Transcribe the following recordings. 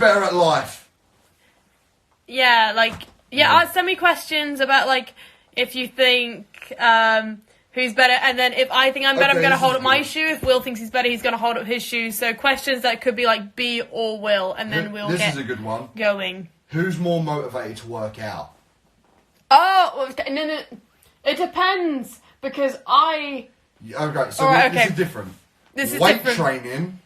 better at life? Yeah, send me questions about, like, if you think, who's better, and then if I think I'm better, I'm going to hold up my shoe. If Will thinks he's better, he's going to hold up his shoe. So questions that could be, like, B or Will, and then we'll This is a good one. Going. Who's more motivated to work out? Oh, no. It depends, because Okay, so this is different. This is weight different. Training,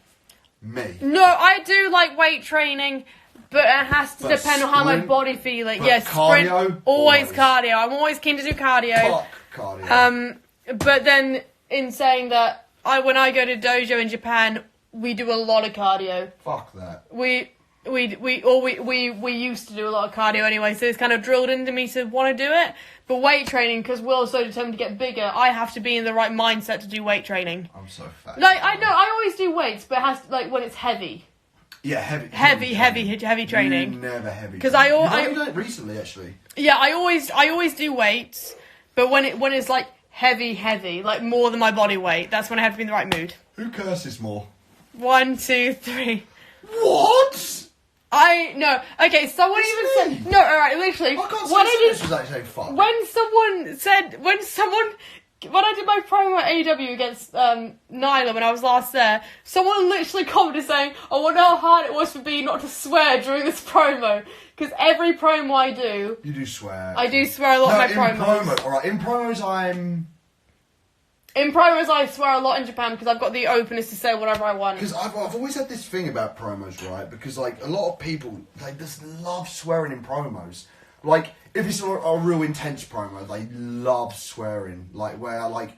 me. No, I do like weight training, but it has to depend on how my body feeling. Yes, cardio, sprint, always cardio. I'm always keen to do cardio. Fuck cardio. But then in saying that, when I go to dojo in Japan, we do a lot of cardio. Fuck that. We used to do a lot of cardio anyway, so it's kind of drilled into me to want to do it. But weight training, because Will's so determined to get bigger, I have to be in the right mindset to do weight training. I'm so fat. Like, I know, I always do weights, but it has to, like, when it's heavy. Yeah, heavy training. You never heavy. Because You've only done it recently, actually. Yeah, I always do weights, but when it's like heavy, like more than my body weight, that's when I have to be in the right mood. Who curses more? 1, 2, 3. What? No. Okay, someone even said no. All right, literally. I can't say this was actually fuck. When I did my promo at AEW against Nyla when I was last there, someone literally commented saying, "I wonder how hard it was for Bea not to swear during this promo." Because every promo I do, you do swear. I do swear a lot in my promos. Alright, in promos I swear a lot in Japan because I've got the openness to say whatever I want. Because I've always had this thing about promos, right? Because, like, a lot of people, they just love swearing in promos. Like, if it's a real intense promo, they love swearing. Like, where, like,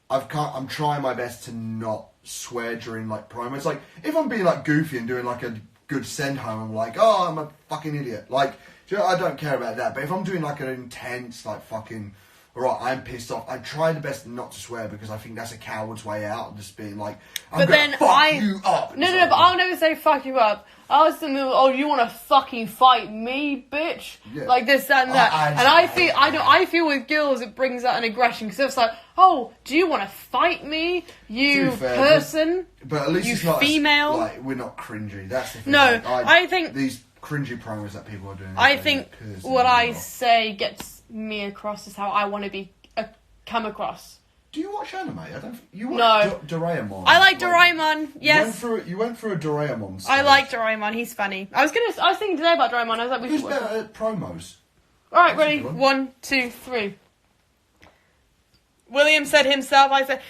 I'm trying my best to not swear during, like, promos. Like, if I'm being, like, goofy and doing, like, a good send home, I'm like, oh, I'm a fucking idiot. Like, I don't care about that. But if I'm doing, like, an intense, like, fucking... Alright, I'm pissed off. I try the best not to swear because I think that's a coward's way out. Just being like, I'm gonna fuck you up. No, but I'll never say fuck you up. I was thinking, oh, you want to fucking fight me, bitch? Yeah. Like this, that, and that. I feel with girls it brings out an aggression because it's like, oh, do you want to fight me, you person? But at least you it's not female. Like we're not cringy. That's the thing. No, like, I think these cringy promos that people are doing. I think what I say gets me across is how I want to be come across. Do you watch anime? I don't. You watch no. Doraemon. I like Doraemon. Yes. You went through a Doraemon stage. I like Doraemon. He's funny. I was thinking today about Doraemon. I was like, who's better at promos? All right, ready? 1, 2, 3. William said himself. I said.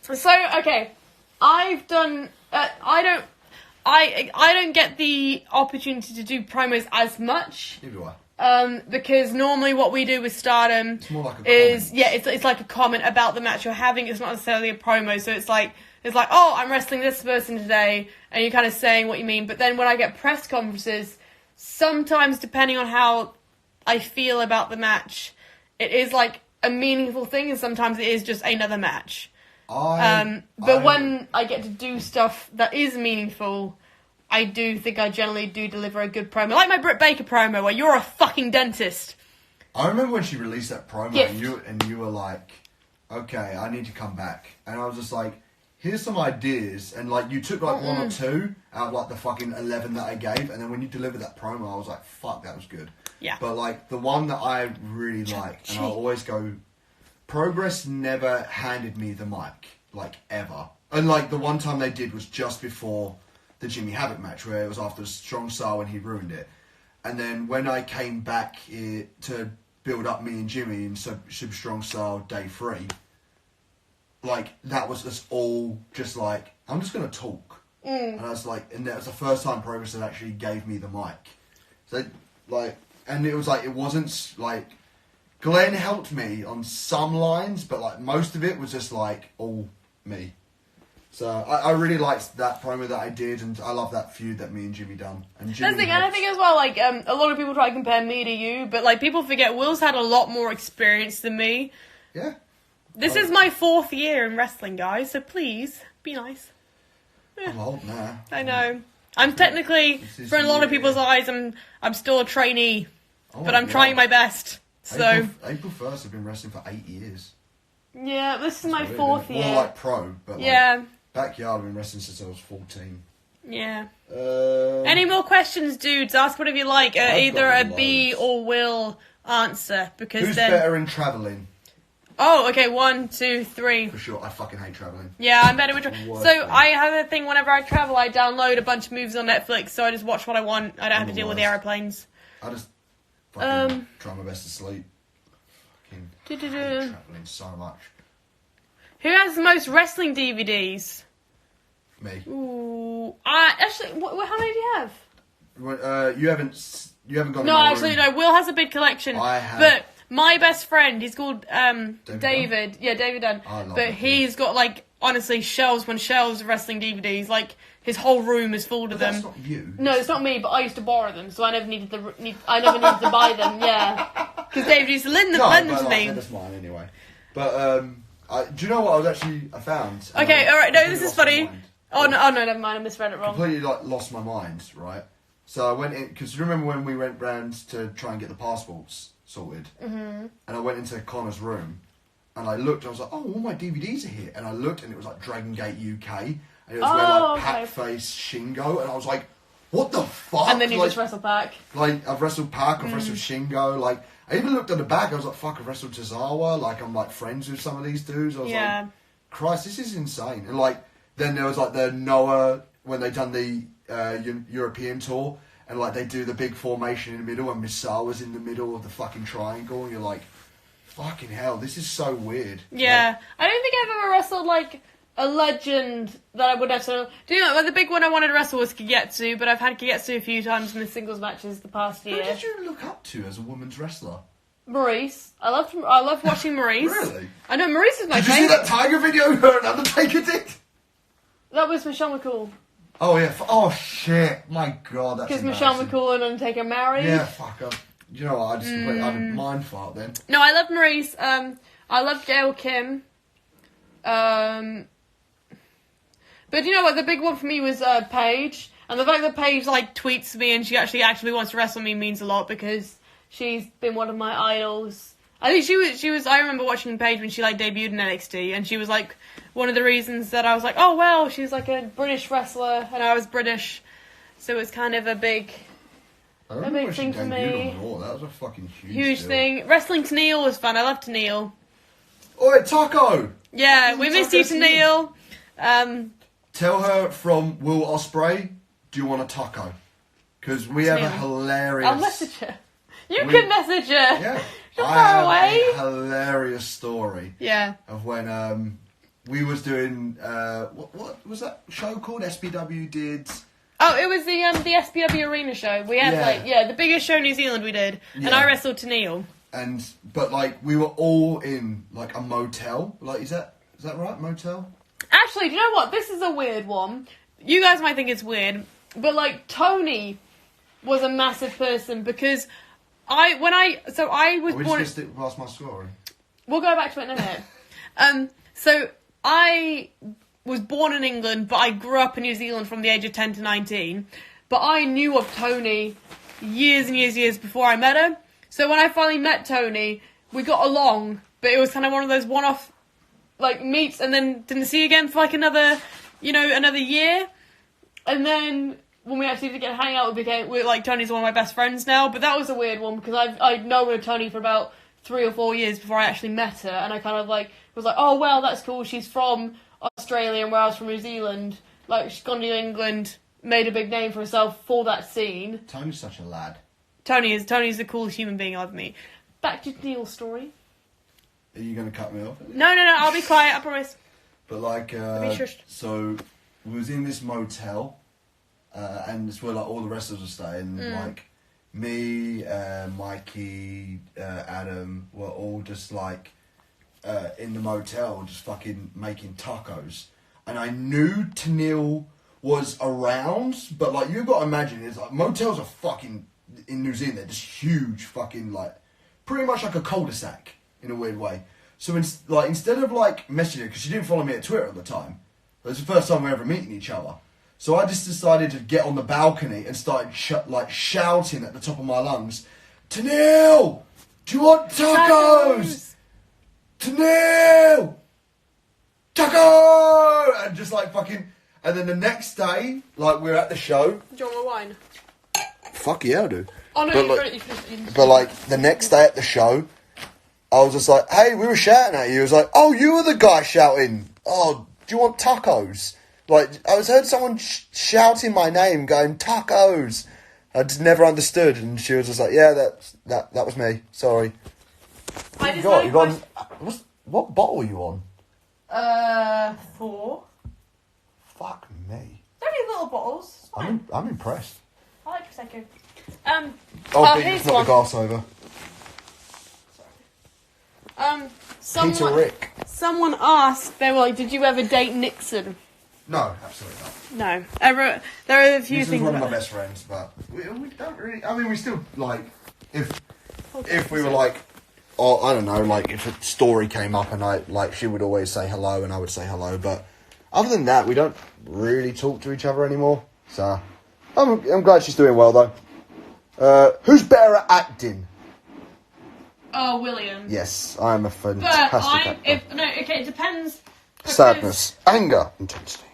So okay, I've done. I don't get the opportunity to do promos as much. Neither do I. Because normally what we do with Stardom like it's like a comment about the match you're having. It's not necessarily a promo. So it's like, oh, I'm wrestling this person today, and you're kind of saying what you mean. But then when I get press conferences, sometimes depending on how I feel about the match, it is like a meaningful thing, and sometimes it is just another match. But when I get to do stuff that is meaningful, I do think I generally do deliver a good promo. Like my Britt Baker promo, where you're a fucking dentist. I remember when she released that promo, Gift. and you were like, okay, I need to come back. And I was just like, here's some ideas. And, like, you took, like, 1 or 2 out of, like, the fucking 11 that I gave. And then when you delivered that promo, I was like, fuck, that was good. Yeah. But, like, the one that I really like, and I'll always go, Progress never handed me the mic, like, ever. And, like, the one time they did was just before the Jimmy Havoc match, where it was after Strong Style and he ruined it. And then when I came back to build up me and Jimmy in Super Strong Style Day 3, like, that was just all just like, I'm just going to talk. And I was like, and that was the first time Progress had actually gave me the mic. So, like, and it was like, it wasn't, like, Glenn helped me on some lines, but, like, most of it was just, like, all me. So I really liked that promo that I did, and I love that feud that me and Jimmy done. And Jimmy That's the thing, and I think as well, like, a lot of people try to compare me to you, but, like, people forget Will's had a lot more experience than me. Yeah. This is my 4th year in wrestling, guys, so please, be nice. Yeah. I'm old now. I know. I'm technically, for a lot of people's eyes, I'm still a trainee, but I'm trying my best. So April 1st, I've been wrestling for 8 years. Yeah, this is my 4th year. More like pro, but yeah. Like, backyard, I've been wrestling since I was 14. Yeah. Any more questions, dudes? Ask whatever you like. Either a B or Will answer. Because who's better in travelling? Oh, okay, 1, 2, 3. For sure, I fucking hate travelling. Yeah, I'm better with travel. So I have a thing whenever I travel, I download a bunch of movies on Netflix, so I just watch what I want. I don't have to deal with the aeroplanes. I just fucking try my best to sleep. Fucking hate travelling so much. Who has the most wrestling DVDs? Me. Ooh, actually, how many do you have? You haven't got. No, actually, no. Will has a big collection. I have. But my best friend, he's called David. Dunn? Yeah, David Dunn. I love but he's got like honestly shelves of wrestling DVDs. Like his whole room is full of them. That's not you. No, it's not me. But I used to borrow them, so I never needed to buy them. Yeah, because David used to lend them to me. That's mine anyway. But do you know what I found? Okay, all right. No, this is funny. Oh no, never mind. I misread it wrong. Completely lost my mind, right? So I went in because remember when we went round to try and get the passports sorted, and I went into Connor's room, and I looked. I was like, "Oh, all my DVDs are here." And I looked, and it was like Dragon Gate UK, and it was where like Pac Face Shingo, and I was like, "What the fuck?" And then you just wrestled Pac. Like I've wrestled Pac, I've wrestled Shingo. Like I even looked at the back. I was like, "Fuck, I've wrestled Tozawa." Like I'm like friends with some of these dudes. I was like, "Christ, this is insane." And like then there was like the Noah when they done the European tour. And, like, they do the big formation in the middle and Misawa's in the middle of the fucking triangle. And you're like, fucking hell, this is so weird. Yeah. Like, I don't think I've ever wrestled, like, a legend that I would have to... Do you know, like, the big one I wanted to wrestle was Kagetsu, but I've had Kagetsu a few times in the singles matches the past year. Who did you look up to as a women's wrestler? Maurice. I love watching Maurice. Really? I know, Maurice is my favourite. Did you see that Tiger video her and Undertaker did? That was Michelle McCool. Oh, yeah. Oh, shit. My God, that's because Michelle McCool and Undertaker married. Yeah, fuck up. You know what? I just I had a mind fart then. No, I loved Maurice. I loved Gail Kim. But you know what? The big one for me was Paige. And the fact that Paige, like, tweets me and she actually wants to wrestle me means a lot because she's been one of my idols. I think she was. I remember watching Paige when she like debuted in NXT, and she was like one of the reasons that I was like, oh well, she's like a British wrestler, and I was British, so it was kind of a big thing for me. That was a fucking huge deal. Thing. Wrestling Tennille was fun. I love Tennille. Oi, Taco! Yeah, we missed you, Tennille. Tell her from Will Ospreay, do you want a taco? Because we have a hilarious... I'll message her. You can message her. Yeah. You're far away. A hilarious story. Yeah. Of when we was doing what was that show called? SPW did. Oh, it was the SPW Arena show. We had the biggest show in New Zealand we did, and I wrestled Tennille. But like we were all in like a motel. Like is that right? Motel. Actually, do you know what? This is a weird one. You guys might think it's weird, but like Tony was a massive person because. I was born. Just past my story. We'll go back to it in a minute. So I was born in England, but I grew up in New Zealand from the age of 10 to 19. But I knew of Tony years and years before I met her. So when I finally met Tony, we got along, but it was kind of one of those one-off like meets, and then didn't see again for like another year, and then. When we actually did get to hang out, we're like Tony's one of my best friends now. But that was a weird one because I'd known Tony for about 3 or 4 years before I actually met her, and I kind of like was like, oh well, that's cool. She's from Australia, and where I was from New Zealand. Like she's gone to England, made a big name for herself for that scene. Tony's such a lad. Tony's the coolest human being I've met. Back to Neil's story. Are you going to cut me off? No, I'll be quiet. I promise. But like, so we was in this motel. And it's where like all the wrestlers were staying. Like me, Mikey, Adam were all just like in the motel, just fucking making tacos. And I knew Tennille was around, but like you've got to imagine, it's like motels are fucking in New Zealand. They're just huge, fucking like pretty much like a cul-de-sac in a weird way. So instead of like messaging her, because she didn't follow me at Twitter at the time, it was the first time we were ever meeting each other. So I just decided to get on the balcony and started shouting at the top of my lungs, Tennille, do you want tacos? Tennille, taco! And just like fucking, And then the next day, like, we're at the show. Do you want more wine? Fuck yeah, I do. Oh, no, But, like, the next day at the show, I was just like, hey, we were shouting at you. I was like, oh, you were the guy shouting. Oh, do you want tacos? Like, I heard someone shouting my name, going, tacos. I just never understood. And she was just like, yeah, that was me. Sorry. What bottle are you on? 4. Fuck me. They're only little bottles. It's fine. I'm impressed. I like Prosecco. Here's here's not one. the glass over. Peter Rick. Someone asked, they were like, did you ever date Nixon? No, absolutely not. No. There are a few Nixon's things. one of my best friends, but we don't really. I mean, we still like if we were like, oh, I don't know, like if a story came up and she would always say hello and I would say hello, but other than that, we don't really talk to each other anymore. So I'm glad she's doing well though. Who's better at acting? Oh, William. Yes, I am a fantastic actor. It depends. Sadness, anger, intensity.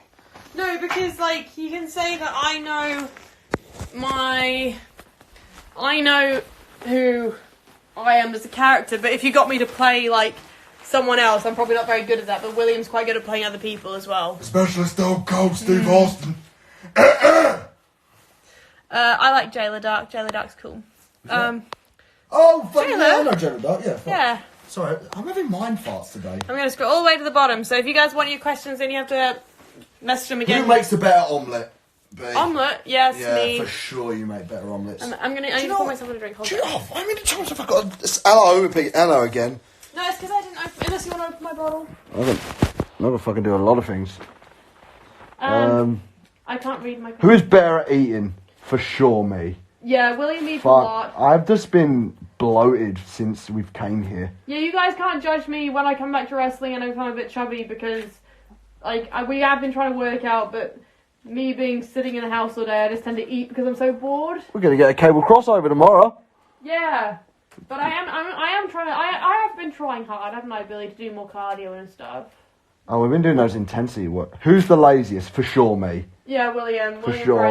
No, because like you can say that I know who I am as a character, but if you got me to play like someone else, I'm probably not very good at that. But William's quite good at playing other people as well. Especially Stone Cold Steve Austin. I like Jailer Dark. Jailer Dark's cool. Oh, fuck yeah, Jailer? I know Jailer Dark. Yeah. Fuck. Yeah. Sorry, I'm having mind farts today. I'm going to scroll all the way to the bottom. So if you guys want your questions, then you have to message them again. Who makes the better omelette? Omelette? Yes, yeah, me. for sure you make better omelettes. I need to pour myself a drink. Hold on. How many times have I got hello again? No, it's because I didn't open. Unless you want to open my bottle. I don't fucking do a lot of things. I can't read my. Who's better at eating? For sure, me. Yeah, William eats a lot. I've just been bloated since we've came here. Yeah, you guys can't judge me when I come back to wrestling and I become a bit chubby because, we have been trying to work out, but me being sitting in the house all day, I just tend to eat because I'm so bored. We're gonna get a cable crossover tomorrow. Yeah, but I am trying to. I have been trying hard. I have my ability to do more cardio and stuff. Oh, we've been doing those intensity work. Who's the laziest? For sure, me. Yeah, William. For sure.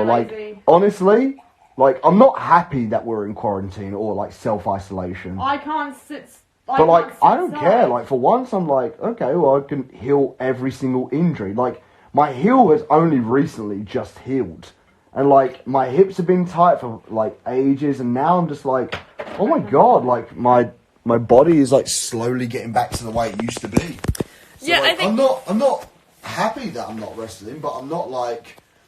Honestly, I'm not happy that we're in quarantine or self-isolation. I can't sit. But I don't care. For once, I'm okay, well, I can heal every single injury. My heel has only recently just healed, and my hips have been tight for ages, and now I'm just oh my god, my body is slowly getting back to the way it used to be. So, yeah, I think I'm not happy that I'm not wrestling, but I'm not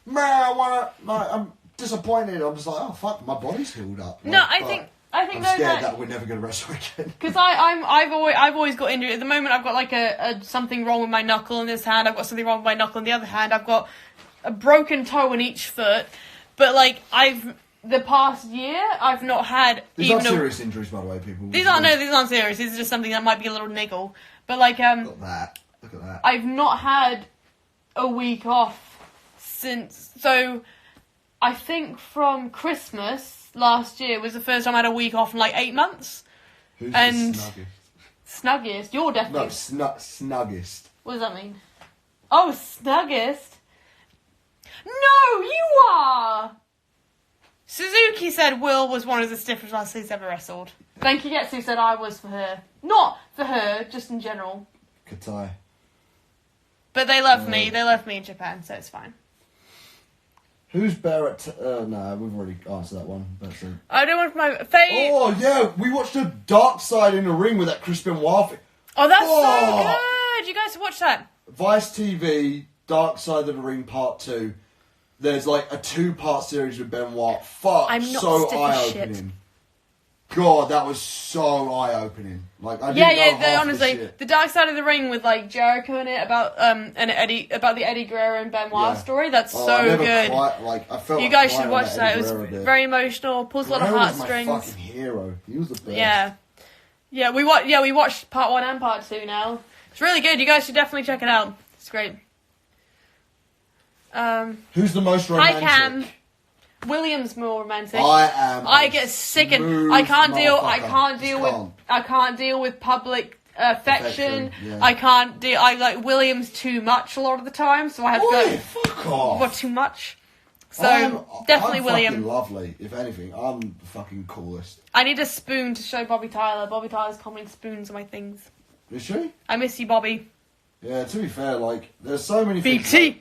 man, I'm disappointed. I'm just oh fuck, my body's healed up. No, I think I'm scared that we're never going to wrestle again. Because I've always got injured. At the moment, I've got a something wrong with my knuckle in this hand. I've got something wrong with my knuckle in the other hand. I've got a broken toe in each foot. But the past year, I've not had. These aren't serious injuries, by the way, people. These aren't serious. These are just something that might be a little niggle. But Look at that. Look at that. I've not had a week off since. So I think from Christmas last year was the first time I had a week off in 8 months. Who's the Snuggiest? You're definitely... No, snuggest. What does that mean? Oh, snuggest? No, you are! Suzuki said Will was one of the stiffest wrestlers ever wrestled. Then Kagetsu said I was for her. Not for her, just in general. Katai. But they love me. They love me in Japan, so it's fine. Who's better at... no, we've already answered that one. I don't want my... Oh, yeah, we watched a Dark Side in the Ring with that Chris Benoit thing. Oh, that's so good! You guys watch that? Vice TV, Dark Side of the Ring Part 2. There's a 2-part series with Benoit. Fuck, I'm not so stiff as eye-opening. shit. God, that was so eye-opening. I didn't know honestly, the Dark Side of the Ring with Jericho in it about the Eddie Guerrero and Benoit story. That's so good. I felt you guys should watch that. It was very emotional. Pulls a lot of heartstrings. Was my fucking hero. He was the best. Yeah. We watched part 1 and part 2 now. It's really good. You guys should definitely check it out. It's great. Who's the most romantic? I Cam. William's more romantic. I am. I get sick and I can't deal with public Affection. Yeah. I can't do. I like Williams too much a lot of the time, so I have to go. Fuck off. What too much? So definitely I'm William. Fucking lovely. If anything, I'm the fucking coolest. I need a spoon to show Bobby Tyler. Bobby Tyler's commenting spoons on my things. Is she? I miss you, Bobby. Yeah. To be fair, like there's so many BT. things.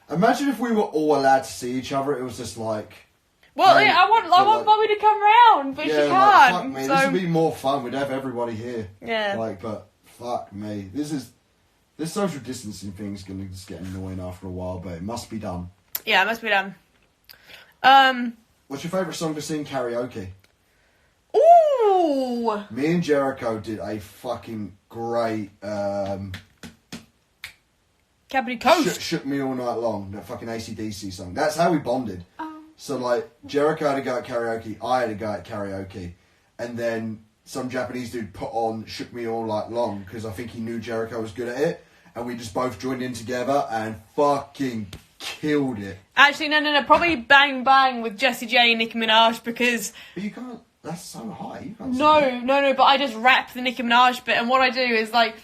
Like, imagine if we were all allowed to see each other. It was just like. Well, Mate, yeah, I want like, Bobby to come round, but yeah, she like, can't. fuck me. So This would be more fun. We'd have everybody here. yeah. Like, but fuck me. This social distancing thing's gonna just get annoying after a while, but it must be done. Yeah, it must be done. What's your favourite song to sing karaoke? Ooh. Me and Jericho did a fucking great Capri Coast. Shook Me All Night Long, that fucking AC/DC song. That's how we bonded. So like Jericho had to go at karaoke, I had to go at karaoke, and then some Japanese dude put on Shook Me All Night Long because I think he knew Jericho was good at it, and we just both joined in together and fucking killed it. Actually, no. Probably Bang Bang with Jessie J and Nicki Minaj because. But you can't. That's so high. You can't. No. But I just rap the Nicki Minaj bit, and what I do is like,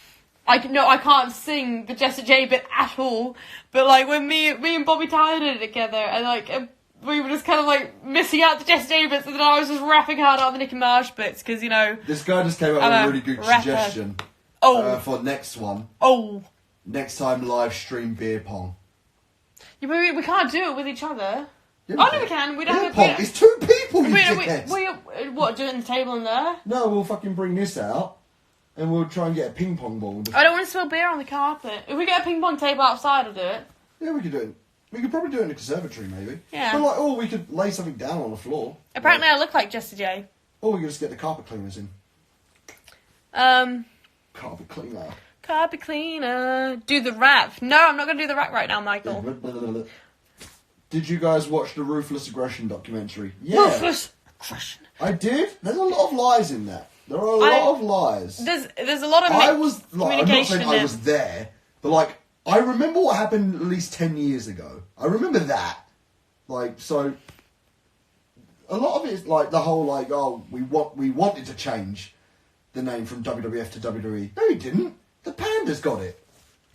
I can't sing the Jessie J bit at all. But like when me and Bobby Tyler did it together, and like we were just kind of like missing out the Jessie J bits, and then I was just rapping hard on the Nicki Minaj bits because you know. This guy just came up with a really good suggestion. For next one. Next time, live stream beer pong. Yeah, we can't do it with each other. Yeah, No, we can. We don't have pong. It's two people, you dickheads. What, do it in the table in there? No, we'll fucking bring this out, and we'll try and get a ping pong ball. I don't want to spill beer on the carpet. If we get a ping pong table outside, I'll do it. Yeah, we could do it. We could probably do it in the conservatory, maybe. Yeah. But like, we could lay something down on the floor. Apparently, I look like Jessie J. Or we could just get the carpet cleaners in. Carpet cleaner. Carpet cleaner. Do the rap. No, I'm not going to do the rap right now, Michael. Did you guys watch the Ruthless Aggression documentary? Yeah. Ruthless Aggression. I did. There's a lot of lies in that. There are a lot of lies. There's a lot of I was like, I'm not saying I in was there, but like I remember what happened at least 10 years ago. I remember that. Like, so a lot of it is like the whole like, we wanted to change the name from WWF to WWE. No, we didn't. The Pandas got it.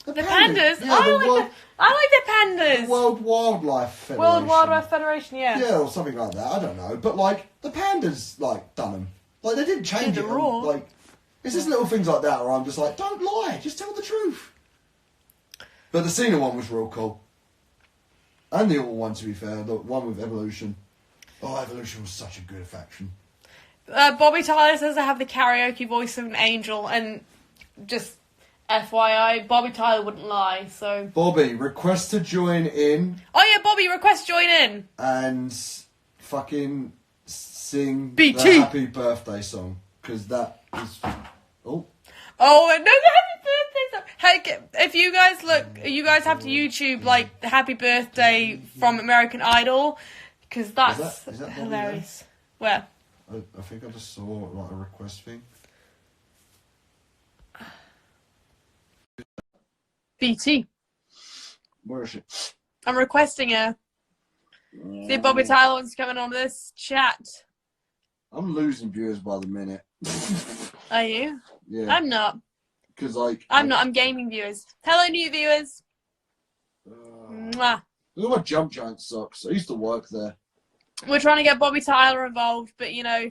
The Pandas? Yeah, I like the Pandas. The World Wildlife Federation. World Wildlife Federation, yeah. Yeah, or something like that. I don't know. But like the Pandas like done them. Like they didn't change it. Like it's just little things like that where I'm just like, don't lie, just tell the truth. But the Cena one was real cool. And the Orton one, to be fair, the one with Evolution. Oh, Evolution was such a good faction. Bobby Tyler says I have the karaoke voice of an angel, and just FYI, Bobby Tyler wouldn't lie, so... Bobby, request to join in. Oh yeah, Bobby, request join in. And fucking sing BT. the Happy Birthday song. Because that is... Oh, no, the Happy Birthday song. Hey, if you guys look, you guys have to YouTube, like, the Happy Birthday from American Idol, because that's is that hilarious. Where? I think I just saw like a request thing. BT. Where is she? I'm requesting her. See if Bobby Tyler wants to come in on this chat. I'm losing viewers by the minute. Are you? Yeah. I'm not. Because like... I'm not. I'm gaming viewers. Hello, new viewers. Mwah. Look at my Jump Giant socks. I used to work there. We're trying to get Bobby Tyler involved, but you know,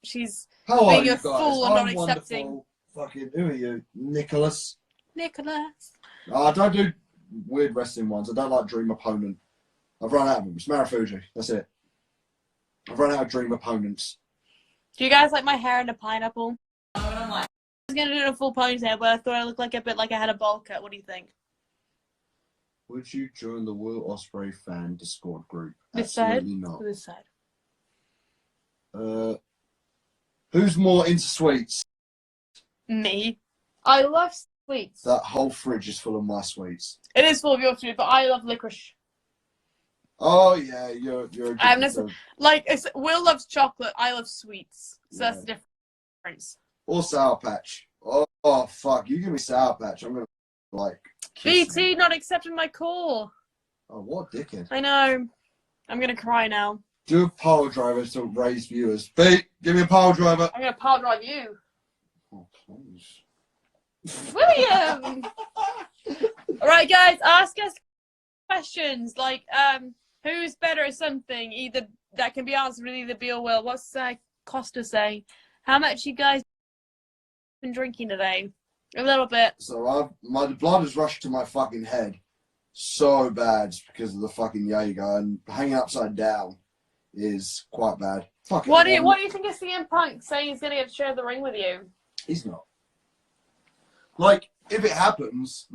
she's How are being you a guys? fool and not accepting. Wonderful. Fucking, who are you? Nicholas? Nicholas. I don't do weird wrestling ones. I don't like Dream Opponent. I've run out of them. It's Marufuji. That's it. I've run out of Dream Opponents. Do you guys like my hair in a pineapple? I was going to do a full ponytail, but I thought I looked like a bit like I had a bowl cut. What do you think? Would you join the Will Ospreay fan Discord group? This side? Absolutely not. This side. Who's more into sweets? Me. I love sweets. That whole fridge is full of my sweets. It is full of your sweets, but I love licorice. Oh yeah, you're a good like Will loves chocolate, I love sweets. So that's the difference. Or Sour Patch. Oh fuck, you give me Sour Patch, I'm gonna like BT not accepting my call. Oh, what a dickhead. I know. I'm gonna cry now. Do a power driver to raise viewers. Beat, give me a power driver. I'm gonna power drive you. Oh, please. William! Alright, guys, ask us questions like, who's better at something? Either that can be answered with either Bea or Will. What's Costa say? How much you guys been drinking today? A little bit. So my blood has rushed to my fucking head so bad because of the fucking Jaeger, and hanging upside down is quite bad. What do you think of CM Punk saying he's gonna get to share the ring with you? He's not. Like, if it happens,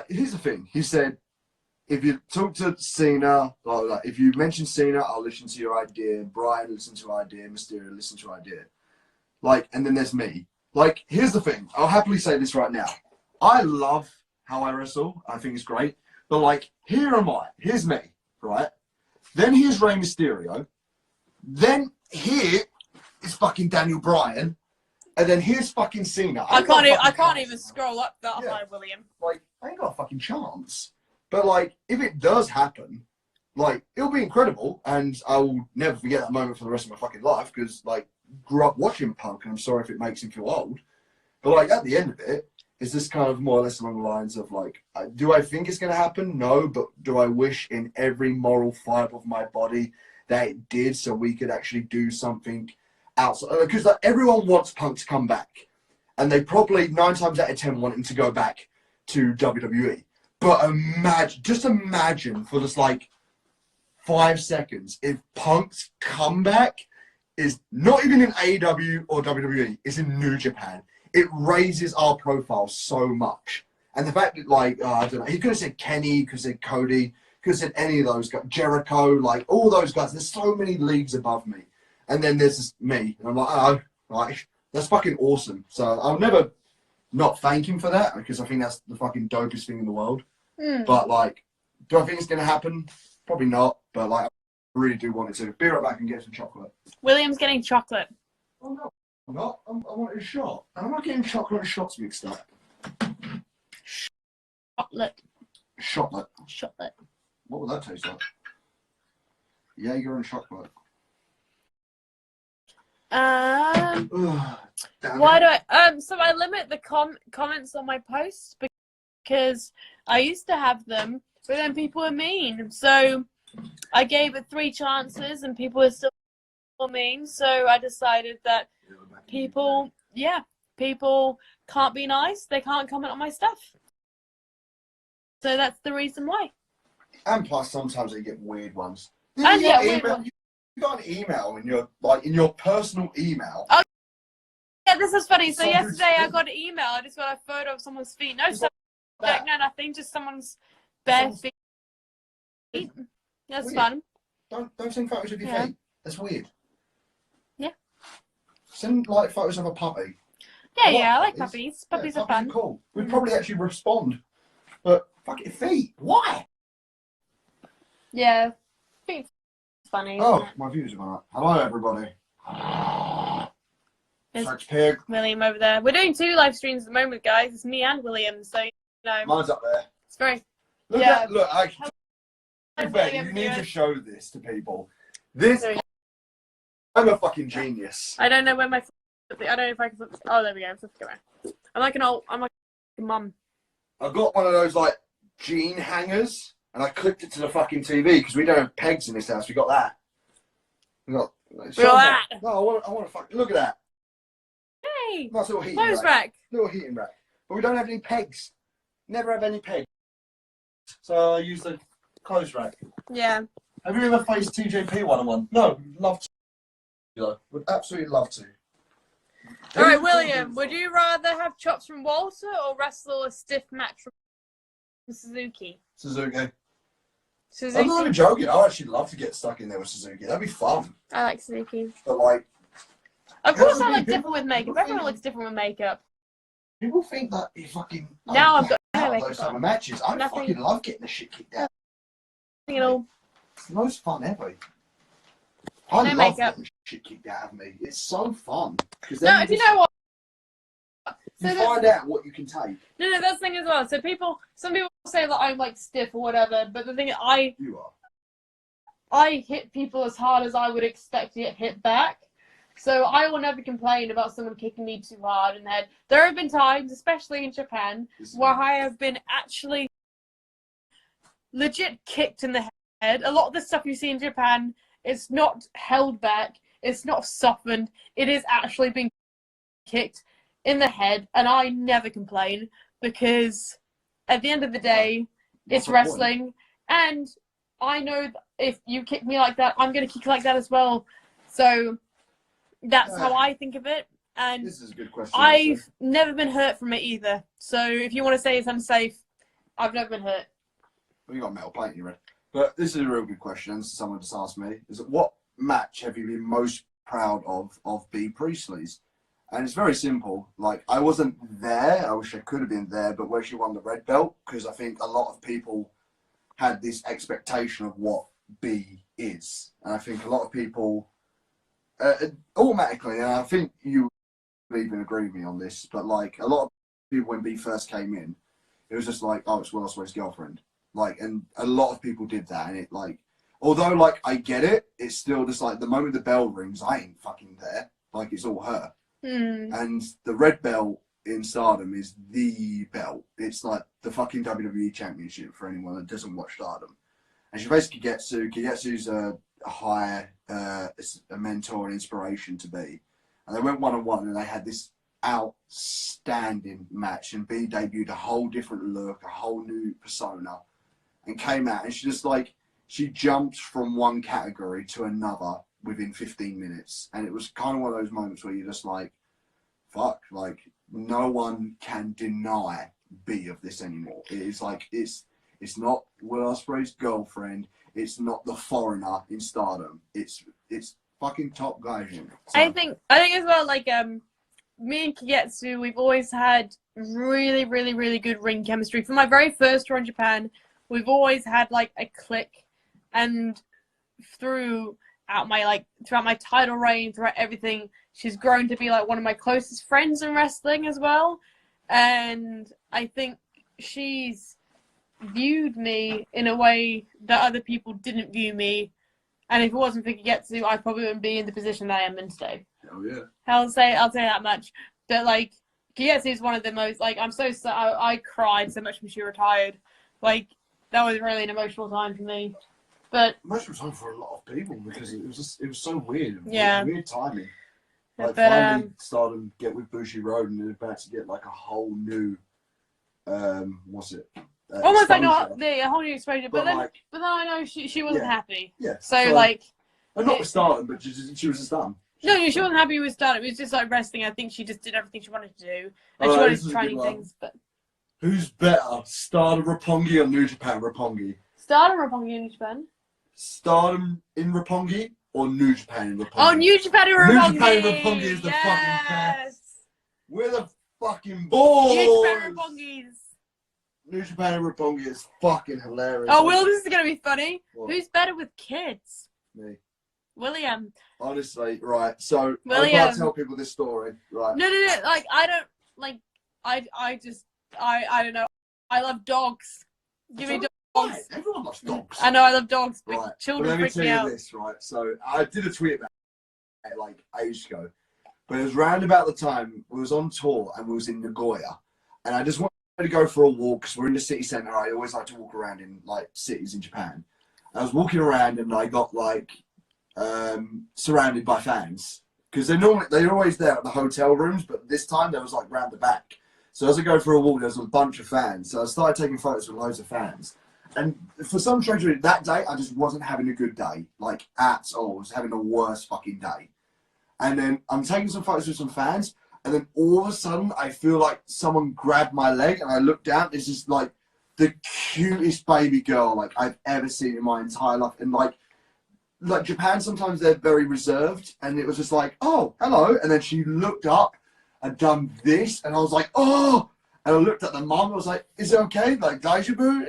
here's the thing. He said, if you talk to Cena, like if you mention Cena, I'll listen to your idea. Brian, listen to your idea. Mysterio, listen to your idea. Like, and then there's me. Like, here's the thing. I'll happily say this right now. I love how I wrestle. I think it's great. But, like, here am I. Here's me, right? Then here's Rey Mysterio. Then here is fucking Daniel Bryan. And then here's fucking Cena. I can't even scroll up that high, William. Like, I ain't got a fucking chance. But, like, if it does happen, like, it'll be incredible. And I will never forget that moment for the rest of my fucking life. Because, like, grew up watching Punk, and I'm sorry if it makes him feel old. But, like, at the end of it, it's just kind of more or less along the lines of, like, do I think it's going to happen? No. But do I wish in every moral fibre of my body that it did, so we could actually do something outside? Because like, everyone wants Punk to come back, and they probably 9 times out of 10 want him to go back to WWE. But just imagine for just like 5 seconds if Punk's comeback is not even in AEW or WWE, it's in New Japan. It raises our profile so much. And the fact that, like, I don't know, he could have said Kenny, he could have said Cody, could have said any of those guys, Jericho, like, all those guys. There's so many leagues above me. And then there's just me. And I'm like, oh, like, that's fucking awesome. So I'll never not thank him for that, because I think that's the fucking dopest thing in the world. But, like, do I think it's going to happen? Probably not. But, like, I really do want it to. Be right back and get some chocolate. William's getting chocolate. Oh, no. I'm not. I want a shot. I'm not getting chocolate and shots mixed up. Chocolate. Chocolate. What would that taste like? Jaeger and chocolate. Why do I? So I limit the comments on my posts because I used to have them, but then people were mean. So I gave it 3 chances, and people were still mean. So I decided that people can't be nice. They can't comment on my stuff. So that's the reason why. And plus, sometimes they get weird ones. And yeah, weird ones. You got an email in your personal email. Oh, yeah, this is funny. So yesterday I got an email. I just got a photo of someone's feet. No subject, no nothing. Just someone's bare feet. That's weird. Fun. Don't send photos of your feet. That's weird. Yeah. Send like photos of a puppy. Yeah, I like puppies. Puppies are fun. Cool. We'd probably actually respond. But fuck it, feet. Why? Yeah, feet. Funny. Oh, my views are gone up. Hello, everybody. Search pig. William over there. We're doing 2 live streams at the moment, guys. It's me and William, so you know. Mine's up there. It's very. Look, you need to show this to people. I'm a fucking genius. I don't know where my. I don't know if I can. Oh, there we go. Let's go around. I'm like a mum. I got one of those like jean hangers, and I clipped it to the fucking TV because we don't have pegs in this house. We got that. We got that. No, I want to fucking look at that. Hey. Nice little heating rack. Little heating rack. But we don't have any pegs. Never have any pegs. So I use the clothes rack. Yeah. Have you ever faced TJP one-on-one? No, love to. Would absolutely love to. All right, William, would you rather have chops from Walter or wrestle a stiff match from Suzuki? Suzuki. I'm not even joking. I'd actually love to get stuck in there with Suzuki. That'd be fun. I like Suzuki. But like... Of course I look different with makeup. Everyone looks different with makeup. People think that you fucking... Now I've got no makeup those type of matches. I fucking love getting the shit kicked out. Nothing at all. It's the most fun ever. I love getting shit kicked out of me. It's so fun. No, if you know what? You find out what you can take. No, that's the thing as well. So some people say that I'm like stiff or whatever, but the thing is, You are. I hit people as hard as I would expect to get hit back. So I will never complain about someone kicking me too hard in the head. There have been times, especially in Japan, where I have been actually legit kicked in the head. A lot of the stuff you see in Japan, it's not held back, it's not softened, it is actually being kicked in the head, and I never complain because at the end of the day, it's wrestling, and I know that if you kick me like that, I'm going to kick you like that as well. So that's how I think of it, and this is a good question. I've never been hurt from it either. So if you want to say it's unsafe, I've never been hurt. Well, you got a metal plate in your head. But this is a real good question. Someone just asked me: is that what match have you been most proud of Bea Priestley's? And it's very simple. Like, I wasn't there. I wish I could have been there. But where she won the red belt, because I think a lot of people had this expectation of what Bea is, and I think a lot of people automatically, and I think you even agree with me on this, but like a lot of people when Bea first came in, it was just like, oh, it's Will Ospreay's girlfriend. Like, and a lot of people did that, and it like, although like I get it, it's still just like the moment the bell rings, I ain't fucking there. Like, it's all her. And the red belt in Stardom is the belt. It's like the fucking WWE Championship for anyone that doesn't watch Stardom. And she basically gets Kagetsu's a mentor and inspiration to Bea. And they went 1-on-1, and they had this outstanding match. And Bea debuted a whole different look, a whole new persona, and came out. And she jumped from one category to another within 15 minutes. And it was kind of one of those moments where you're just like, fuck, like, no one can deny Bea of this anymore. It is like, it's not Will Ospreay's girlfriend. It's not the foreigner in Stardom. It's fucking top guys. So. I think as well, like, me and Kagetsu, we've always had really, really, really good ring chemistry. From my very first tour in Japan, we've always had like a click, and throughout my title reign, throughout everything, she's grown to be like one of my closest friends in wrestling as well. And I think she's viewed me in a way that other people didn't view me. And if it wasn't for Kagetsu, I probably wouldn't be in the position that I am in today. Hell yeah. I'll say that much. But like, Kagetsu is one of the most, like, I'm so sad. I cried so much when she retired. Like, that was really an emotional time for me. But emotional time for a lot of people, because it was so weird. Yeah. Weird timing. Like, but, finally started get with Bushi Road, and they're about to get like a whole new almost exposure. like not the whole new exposure, but then I know she wasn't happy. Yeah. So like, and not with Stardom, but she was a Stardom. No, she wasn't happy with Stardom. It was just like wrestling. I think she just did everything she wanted to do, and she wanted to try new things. But who's better, Stardom Roppongi or New Japan Roppongi? Stardom Roppongi in New Japan. Stardom in Roppongi or New Japan in Roppongi? Oh, New Japan in Roppongi. New Japan in Roppongi is the fucking best. We're the fucking balls. New Japan Roppongi's. New Japan and Roppongi is fucking hilarious. Oh, Will, this is gonna be funny. What? Who's better with kids? Me. William. Honestly, right. So William. I'm about to tell people this story, right? No. Like, I don't like. I don't know. I love dogs. Give me dogs. Right. Everyone loves dogs. I know I love dogs, but Right. children freak me out. Let me tell you this, right? So I did a tweet about it like ages ago, but it was round about the time we was on tour and we was in Nagoya, and I just wanted to go for a walk because we're in the city centre. I always like to walk around in like cities in Japan. I was walking around and I got like surrounded by fans because they're always there at the hotel rooms, but this time they was like round the back. So as I go for a walk, there was a bunch of fans. So I started taking photos with loads of fans. And for some strange reason, that day, I just wasn't having a good day. Like, at all. I was having the worst fucking day. And then I'm taking some photos with some fans. And then all of a sudden, I feel like someone grabbed my leg. And I look down. This is, like, the cutest baby girl, like, I've ever seen in my entire life. And, like Japan, sometimes they're very reserved. And it was just like, oh, hello. And then she looked up and done this. And I was like, oh. And I looked at the mum. I was like, is it okay? Like, Daijoubu?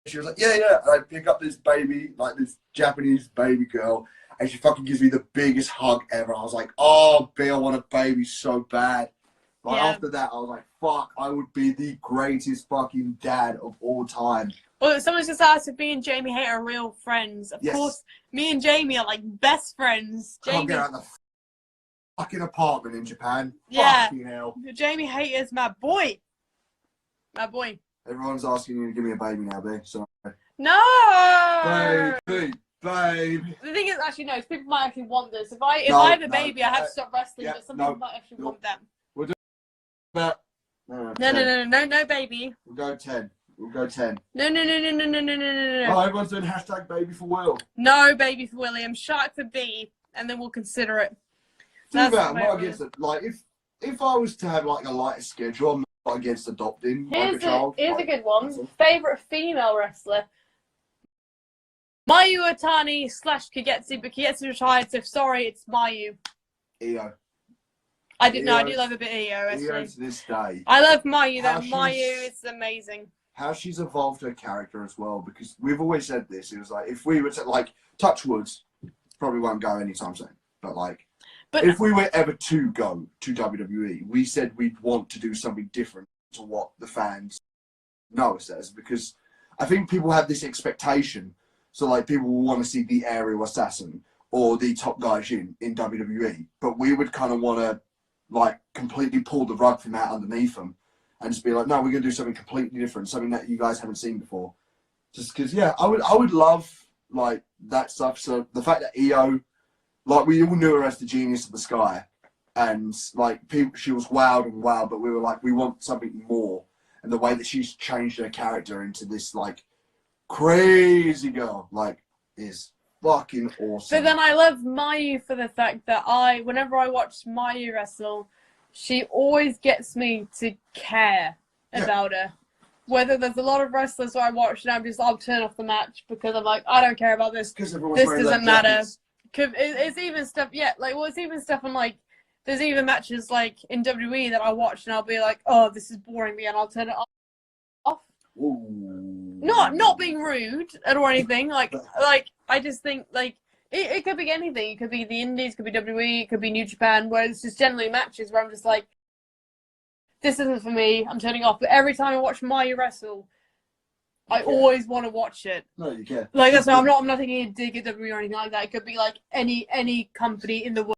She was like, yeah. And I pick up this baby, like this Japanese baby girl, and she fucking gives me the biggest hug ever. I was like, oh, Bea, I want a baby so bad. Like, after that, I was like, fuck, I would be the greatest fucking dad of all time. Well, someone's just asked if me and Jamie Haight are real friends. Of course, me and Jamie are like best friends. Can't get out the fucking apartment in Japan. Yeah. Fucking hell. Jamie Hayter's my boy. My boy. Everyone's asking you to give me a baby now, babe. Sorry. No! Baby. The thing is, actually, no, people might actually want this. If I have a baby, I have to stop wrestling, but some people might actually want them. We'll do about... No, baby. We'll go 10. We'll go 10. No. Oh, everyone's doing hashtag baby for Will. No baby for William. Shark for B, and then we'll consider it. Think about it. I'm not against it. Like, if I was to have like a lighter schedule, I'm not against adopting like a child. Here's a good one. Favorite female wrestler. Mayu Atani / Kagetsu, but Kagetsu retired, so sorry, it's Mayu. Io. I do love a bit of Io, actually. Io to this day. I love Mayu, though. Mayu is amazing. How she's evolved her character as well, because we've always said this. It was like, if we were to, like, touch woods, probably won't go anytime soon. But, like, if we were ever to go to WWE, we said we'd want to do something different to what the fans know us as, because I think people have this expectation. So, like, people will want to see the aerial assassin or the top guys in WWE. But we would kind of want to, like, completely pull the rug from out underneath them and just be like, no, we're going to do something completely different, something that you guys haven't seen before. Just because, yeah, I would love, like, that stuff. So, the fact that Io, like, we all knew her as the genius of the sky. And, like, she was wowed, but we were like, we want something more. And the way that she's changed her character into this, like, crazy girl, like, is fucking awesome. But then I love Mayu for the fact that whenever I watch Mayu wrestle, she always gets me to care about her. Whether there's a lot of wrestlers where I watch and I'll turn off the match because I'm like, I don't care about this. This doesn't matter. It's even stuff, it's even stuff on, like, there's even matches, like, in WWE that I watch and I'll be like, oh, this is boring me, and I'll turn it off. Ooh. Not being rude or anything. Like I just think, like, it could be anything. It could be the Indies, it could be WWE, it could be New Japan, where it's just generally matches where I'm just like, this isn't for me, I'm turning off. But every time I watch Mayu wrestle, I always want to watch it. No, you can. Like, that's why I'm not taking a dig at WWE or anything like that. It could be like any company in the world.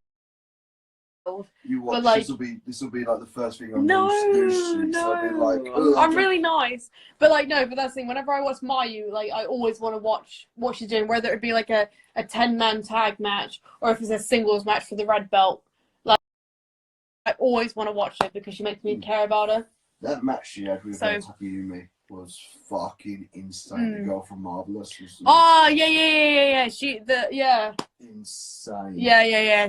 You watch, like, this will be like the first thing on news streets. No. I'll be like, I'm really nice, but like, no, but that's the thing. Whenever I watch Mayu, like, I always want to watch what she's doing, whether it be like a 10-man tag match or if it's a singles match for the red belt. Like, I always want to watch it because she makes me care about her. That match she had with Takayumi was fucking insane. The girl from Marvelous was yeah. insane. Yeah.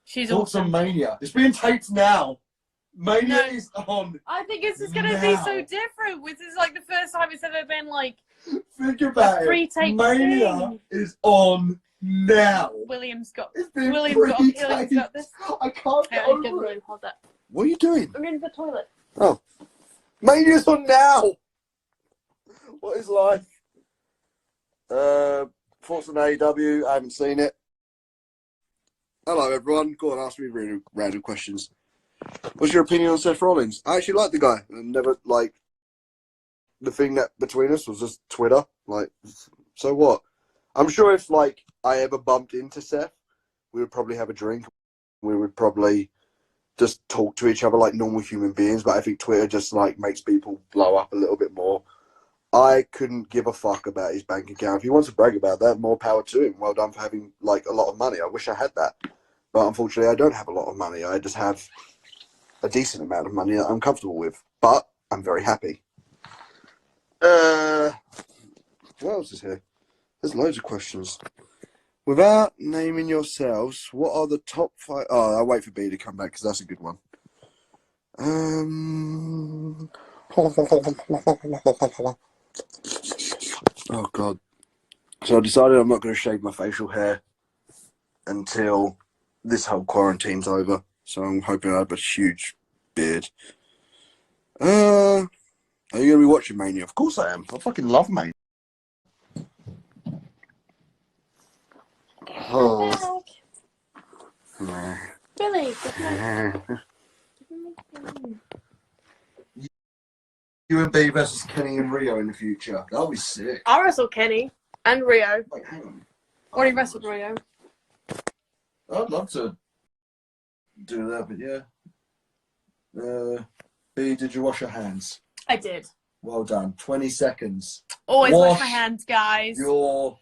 She's Thoughts awesome. on Mania? It's being taped now. Mania is on. I think it's just going to be so different. This is like the first time it's ever been like think about a pre-tape Mania thing. Is on now. William's got this. I can't get over it. Hold that. What are you doing? I'm going to the toilet. Oh. Mania's on now. What is life? Thoughts on AEW? I haven't seen it. Hello, everyone. Go on, ask me really random questions. What's your opinion on Seth Rollins? I actually like the guy. I never, like, the thing that between us was just Twitter. Like, so what? I'm sure if, like, I ever bumped into Seth, we would probably have a drink. We would probably just talk to each other like normal human beings. But I think Twitter just, like, makes people blow up a little bit more. I couldn't give a fuck about his bank account. If he wants to brag about that, more power to him. Well done for having, like, a lot of money. I wish I had that. But unfortunately, I don't have a lot of money. I just have a decent amount of money that I'm comfortable with. But I'm very happy. What else is here? There's loads of questions. Without naming yourselves, what are the top 5... Oh, I'll wait for B to come back because that's a good one. Oh, God. So I decided I'm not going to shave my facial hair until this whole quarantine's over. So I'm hoping I have a huge beard. Are you going to be watching Mania? Of course I am. I fucking love Mania. Oh. Billy. You and B versus Kenny and Rio in the future. That'll be sick. I wrestle Kenny and Rio. Wait, hang on. Already wrestled Rio. I'd love to do that, but yeah. B, did you wash your hands? I did. Well done. 20 seconds. Always wash my hands, guys. Your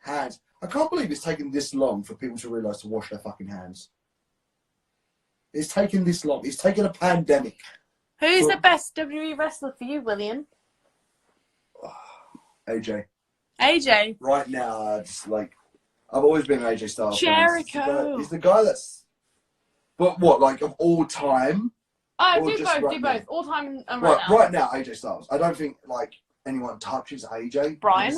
hands. I can't believe it's taken this long for people to realise to wash their fucking hands. It's taken this long. It's taken a pandemic. Who's the best WWE wrestler for you, William? AJ. AJ. Right now, just like I've always been an AJ Styles fan. Jericho. He's the guy that's. But what, like of all time? Oh, do both. Do both. All time and right now. Right now, AJ Styles. I don't think like anyone touches AJ. Brian.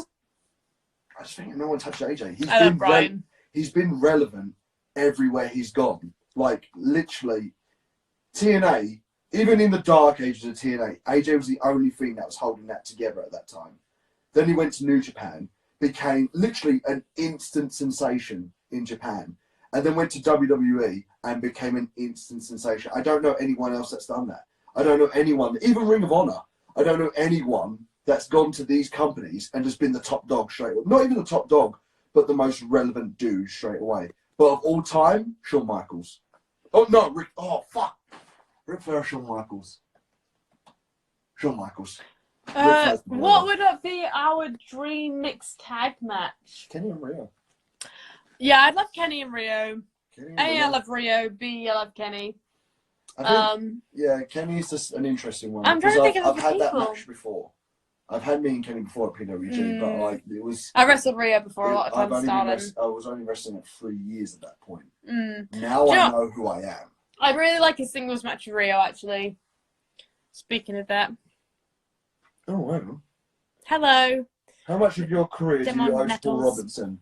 I just think no one touched AJ. I love Brian. He's been relevant everywhere he's gone. Like literally, TNA. Even in the dark ages of TNA, AJ was the only thing that was holding that together at that time. Then he went to New Japan, became literally an instant sensation in Japan, and then went to WWE and became an instant sensation. I don't know anyone else that's done that. I don't know anyone, even Ring of Honor, I don't know anyone that's gone to these companies and has been the top dog straight away. Not even the top dog, but the most relevant dude straight away. But of all time, Shawn Michaels. Oh, no, Rick. Oh, fuck. Ric Flair, Shawn Michaels. Shawn Michaels. What would it be our dream mixed tag match? Kenny and Rio. Yeah, I'd love Kenny and Rio. A, I love Rio. B, I love Kenny. I think, yeah, Kenny is just an interesting one. I'm trying to think of I've had people. that match before. I've had me and Kenny before at PWG, but like it was. I wrestled Rio before a lot of times. I was only wrestling at 3 years at that point. Mm. Now I know who I am. I really like a singles match with Rio, actually. Speaking of that. Oh, wow. Hello. How much of your career do you owe to Paul Robinson?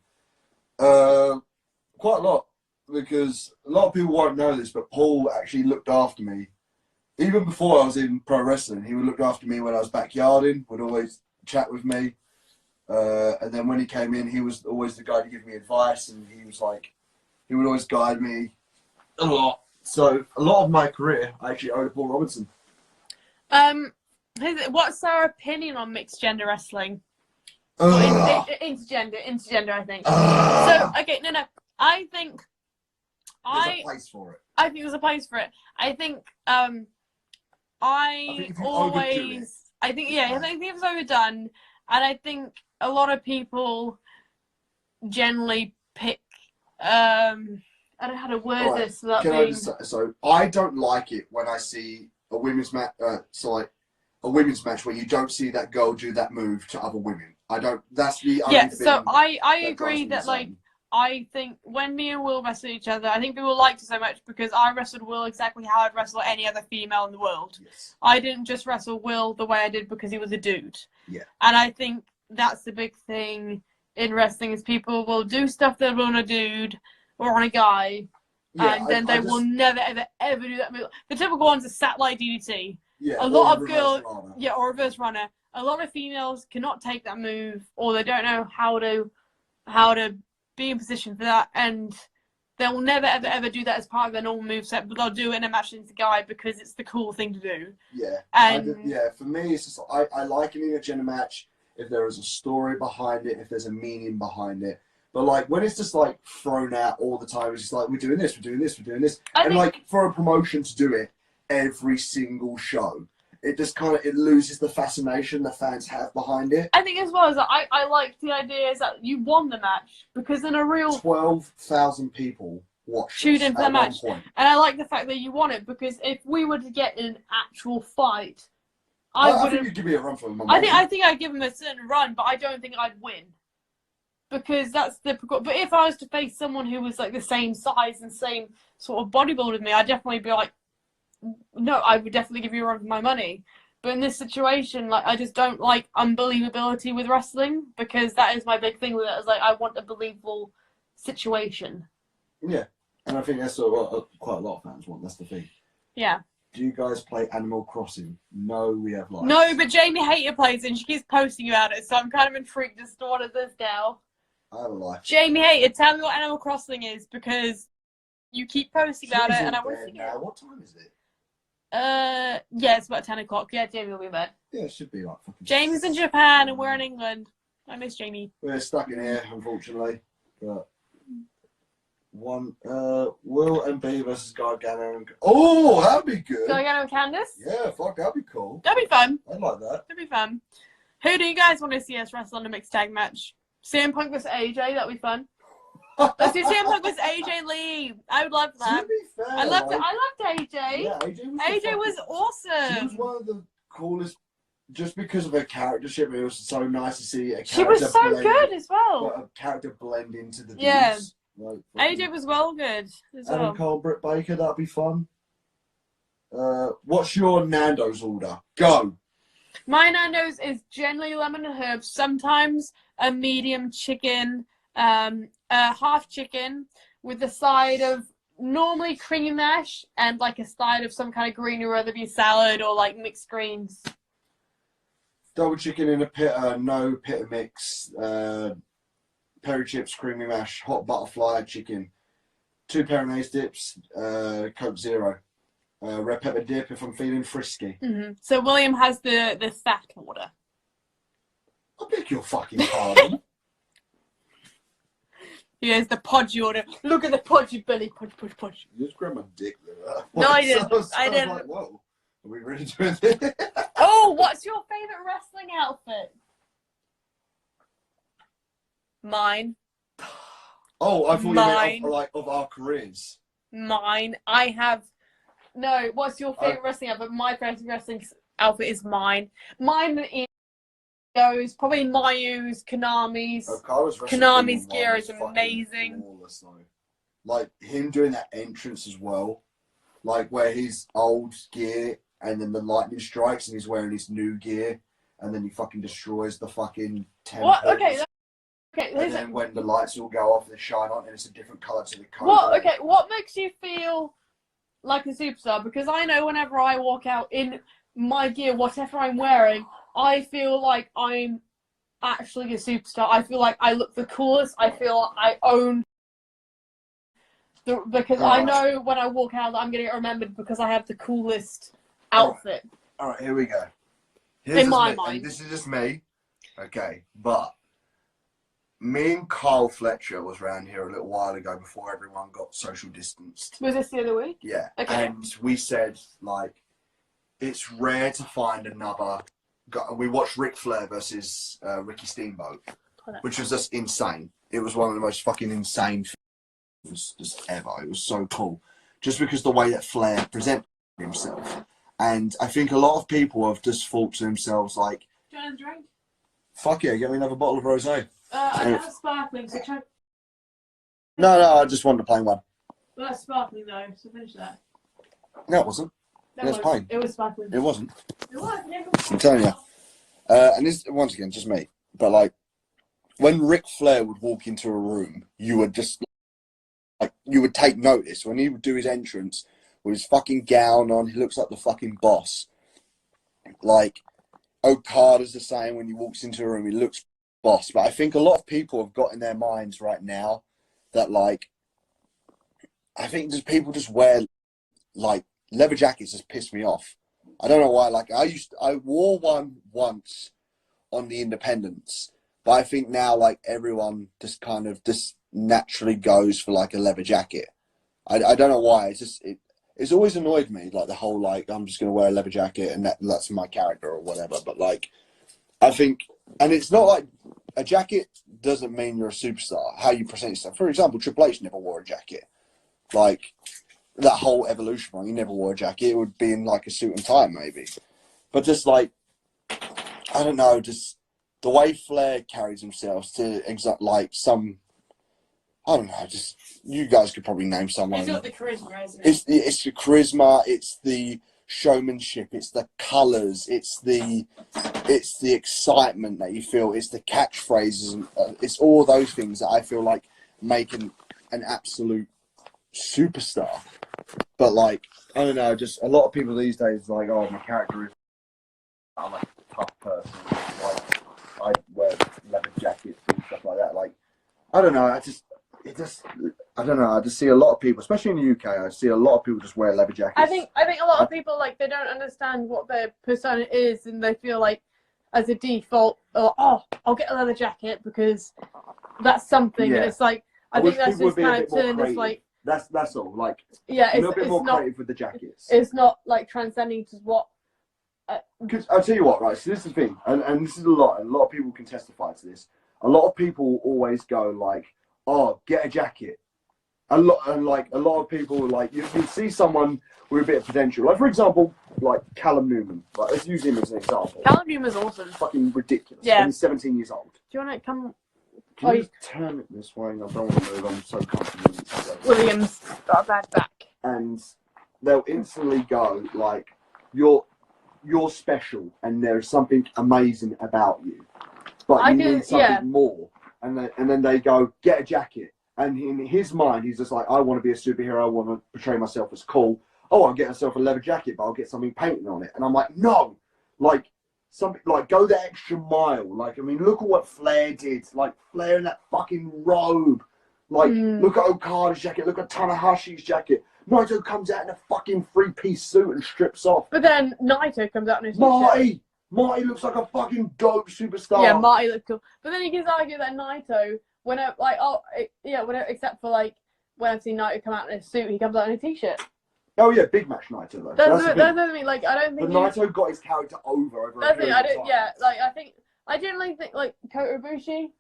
Quite a lot, because a lot of people won't know this, but Paul actually looked after me. Even before I was in pro wrestling, he would look after me when I was backyarding, would always chat with me. And then when he came in, he was always the guy to give me advice, and he was like, he would always guide me a lot. So a lot of my career, I actually owe to Paul Robinson. What's our opinion on mixed gender wrestling? Intergender, I think. So, okay, no. I think there's a place for it. I think there's a place for it. I think, I think it was overdone, and I think a lot of people generally pick, I don't know how to word this without being... So I don't like it when I see a women's match, a women's match where you don't see that girl do that move to other women. I don't. That's the only thing. So I agree that like I think when me and Will wrestled each other, I think people liked it so much because I wrestled Will exactly how I'd wrestle any other female in the world. Yes. I didn't just wrestle Will the way I did because he was a dude. Yeah. And I think that's the big thing in wrestling is people will do stuff they'll do on a dude or on a guy, and then they will never ever do that move. The typical one's a satellite DDT. Yeah. A lot of girls, or reverse runner. A lot of females cannot take that move, or they don't know how to be in position for that, and they'll never ever do that as part of their normal moveset, but they'll do it in a match against a guy because it's the cool thing to do. Yeah. And for me, it's just I like an intergender match if there is a story behind it, if there's a meaning behind it. But like when it's just like thrown out all the time, it's just like we're doing this, and like for a promotion to do it every single show, it just kind of loses the fascination the fans have behind it. I think as well as I like the idea is that you won the match because in a real 12,000 people tuned in for the match, and I like the fact that you won it because if we were to get in an actual fight, I think you'd give me a run for my money. I think I'd give him a certain run, but I don't think I'd win because that's the. But if I was to face someone who was like the same size and same sort of bodybuilder as me, I'd definitely be like, no, I would definitely give you a run for my money. But in this situation, like, I just don't like unbelievability with wrestling because that is my big thing with it. Is like I want a believable situation. Yeah, and I think that's what quite a lot of fans want. That's the thing. Yeah. Do you guys play Animal Crossing? No, we have lives. No, but Jamie Hater plays it and she keeps posting about it, so I'm kind of intrigued as to what it is now. I have a life. Jamie Hater, tell me what Animal Crossing is because you keep posting about it and I want to figure out. What time is it? Yeah, it's about 10 o'clock. Yeah, Jamie will be in bed. Yeah, it should be like fucking... Jamie's in Japan and we're in England. I miss Jamie. We're stuck in here, unfortunately. But one. Will and Bea versus Gargano and... Oh, that'd be good. Gargano and Candice? Yeah, fuck, that'd be cool. That'd be fun. I'd like that. That'd be fun. Who do you guys want to see us wrestle in a mixed tag match? CM Punk versus AJ, that'd be fun. Let's do CM Punk versus AJ Lee. I would love that. To be fair, I loved AJ. Yeah, AJ was awesome. She was one of the coolest, just because of her charactership. It was so nice to see a character. She was so good as well. A character blend into the yeah. dudes. Like, AJ was well good as well. Adam Cole, Britt Baker, that'd be fun. What's your Nando's order? Go. My Nando's is generally lemon and herb. Sometimes a medium chicken, half chicken with a side of normally creamy mash and like a side of some kind of green, whether it be salad or like mixed greens. Double chicken in a pitta, no pitta mix. Peri chips, creamy mash, hot butterfly chicken, 2 Peronaise dips, Coke Zero, red pepper dip if I'm feeling frisky. Mm-hmm. So William has the fat order. I beg your fucking pardon. He has the podgy order. Look at the podgy belly, podgy. You just grabbed my dick there. No, I didn't. I was didn't. like, whoa, are we really doing this? Oh, what's your favourite wrestling outfit? Mine. Oh, I thought you meant of our careers. Mine. I have... No, what's your favourite wrestling outfit? My favourite wrestling outfit is mine. Mine is probably Mayu's, Konami's. Konami's gear is amazing. Flawless, like, him doing that entrance as well. Like, where his old gear and then the lightning strikes and he's wearing his new gear and then he fucking destroys the fucking temple. What? Okay, and then when the lights all go off, they shine on, and it's a different colour to the colour. What? Okay, what makes you feel like a superstar? Because I know whenever I walk out in my gear, whatever I'm wearing, I feel like I'm actually a superstar. I feel like I look the coolest. I feel I own because I know when I walk out that I'm going to get remembered because I have the coolest outfit. All right, here we go. In my mind. And this is just me. Okay, but me and Kyle Fletcher was around here a little while ago before everyone got social distanced. Was this the other week? Yeah. Okay. And we said, like, it's rare to find another... We watched Ric Flair versus Ricky Steamboat, which was just insane. It was one of the most fucking insane things just ever. It was so cool. Just because the way that Flair presented himself. And I think a lot of people have just thought to themselves, like... Do you want a drink? Fuck yeah, get me another bottle of rosé. I have a sparkling, so try... No, I just wanted a plain one. Well, that's sparkling though, so finish that. No, it wasn't. That's plain. It was sparkling. It wasn't. It was, yeah. I'm telling you. And this, once again, just me. But like, when Ric Flair would walk into a room, you would just, like, you would take notice. When he would do his entrance with his fucking gown on, he looks like the fucking boss. Like, Okada's the same. When he walks into a room, he looks boss. But I think a lot of people have got in their minds right now that, like, I think just people just wear, like, leather jackets just piss me off. I don't know why. Like, I wore one once on the Independence, but I think now, like, everyone just kind of just naturally goes for, like, a leather jacket. I don't know why. It's just, it's always annoyed me, like, the whole, like, I'm just going to wear a leather jacket and that's my character or whatever. But, like, I think, and it's not like a jacket doesn't mean you're a superstar, how you present yourself. For example, Triple H never wore a jacket. Like, that whole Evolution one, he never wore a jacket. It would be in, like, a suit and tie, maybe. But just, like, I don't know, just the way Flair carries himself to like some, I don't know, just, you guys could probably name someone. He's got the charisma, isn't it? It's the charisma, it's the showmanship, it's the colours, it's the excitement that you feel, it's the catchphrases, and it's all those things that I feel like make an absolute superstar. But, like, I don't know, just a lot of people these days like, oh, my character is, I'm a tough person, like, I wear leather jackets and stuff like that. Like, I don't know, I just see a lot of people, especially in the UK, I see a lot of people just wear leather jackets. I think a lot of people, like, they don't understand what their persona is, and they feel like, as a default, oh, I'll get a leather jacket because that's something. Yeah. And it's like, I think wish that's people would just be a kind bit of more turned this creative. like, That's all. Like, yeah, a little bit it's more not creative with the jackets. it's not like transcending to what. Because I'll tell you what, right? So this is the thing, and this is a lot of people can testify to this. A lot of people always go like, "Oh, get a jacket." A lot of people like you see someone with a bit of potential. Like for example, like Callum Newman. Like let's use him as an example. Callum Newman's awesome. Fucking ridiculous. Yeah. And he's 17 years old. Do you want to come? Can you turn it this way? I don't want to move. I'm so comfortable. Williams got a bad back. And they'll instantly go like, "You're special, and there's something amazing about you, but you need something more." And then they go, "Get a jacket." And in his mind, he's just like, "I want to be a superhero. I want to portray myself as cool. Oh, I'll get myself a leather jacket, but I'll get something painted on it." And I'm like, "No, like something like go the extra mile. Like, I mean, look at what Flair did. Like Flair in that fucking robe. Like, look at Okada's jacket. Look at Tanahashi's jacket. Naito comes out in a fucking 3-piece suit and strips off. But then Naito comes out in a t-shirt. Marty looks like a fucking dope superstar. Yeah, Marty looks cool. But then you can argue that Naito, except for like when I've seen Naito come out in a suit, he comes out in a t-shirt. Oh yeah, big match Naito though. That's what I mean. Like I don't think. But Naito got his character over. That's it. I don't. Yeah, like I generally think like Kota Ibushi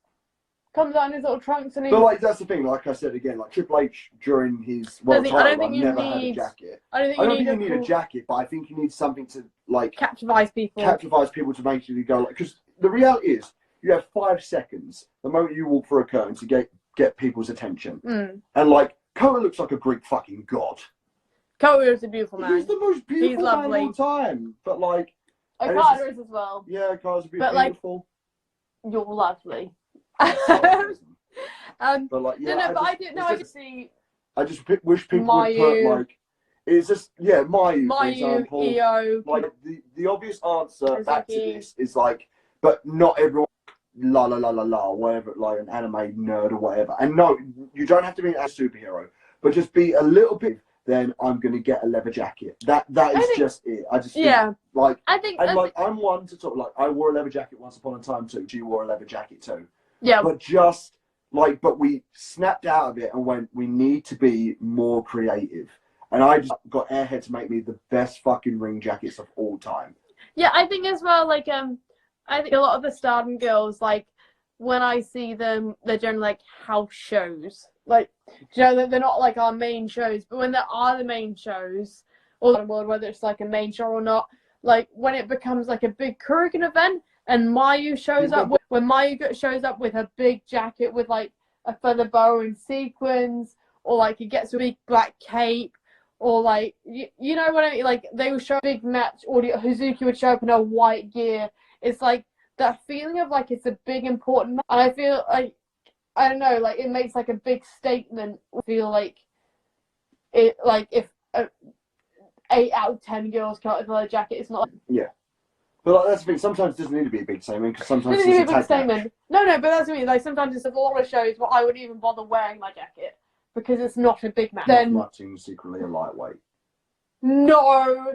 comes out in his little trunks and he. But like that's the thing. Like I said again, like Triple H during his world title run never had a jacket. I don't think you need a jacket, but I think you need something to like captivate people to make you go like. Because the reality is, you have 5 seconds the moment you walk through a curtain to get people's attention, and like Kota looks like a Greek fucking god. Kota is a beautiful man. He's the most beautiful man of all time. But like, Okada is as well. Yeah, Okada's beautiful. But like, you're lovely. But like, yeah, I just wish people would put like, it's just Mayu for example. Io. Like the obvious answer back to this is like, but not everyone la la la la la or whatever, like an anime nerd or whatever. And no, you don't have to be a superhero, but just be a little bit. Then I'm gonna get a leather jacket. That is just it. I just think, like I'm one to talk like I wore a leather jacket once upon a time too. You wore a leather jacket too. Yeah. But just like we snapped out of it and went, we need to be more creative. And I just got Airhead to make me the best fucking ring jackets of all time. Yeah, I think as well, like I think a lot of the Stardom girls, like when I see them, they're generally like house shows. Like, you know, they're not like our main shows, but when there are the main shows, or whether it's like a main show or not, like when it becomes like a big Kurikan event and Mayu shows up, when Mayu shows up with her big jacket with like a feather bow and sequins, or like he gets a big black cape, or like, you know what I mean? Like they would show a big match, or Hazuki would show up in a white gear. It's like that feeling of like it's a big important match. And I feel like, I don't know, like it makes like a big statement. I feel like it, like if 8 out of 10 girls come out with a leather jacket, it's not. Yeah, but like, that's the thing. Sometimes it doesn't need to be a big statement because sometimes it's a big statement. No, but that's what I mean. Like sometimes it's a lot of shows where I wouldn't even bother wearing my jacket because it's not a big match. Then Martin's secretly a lightweight. No,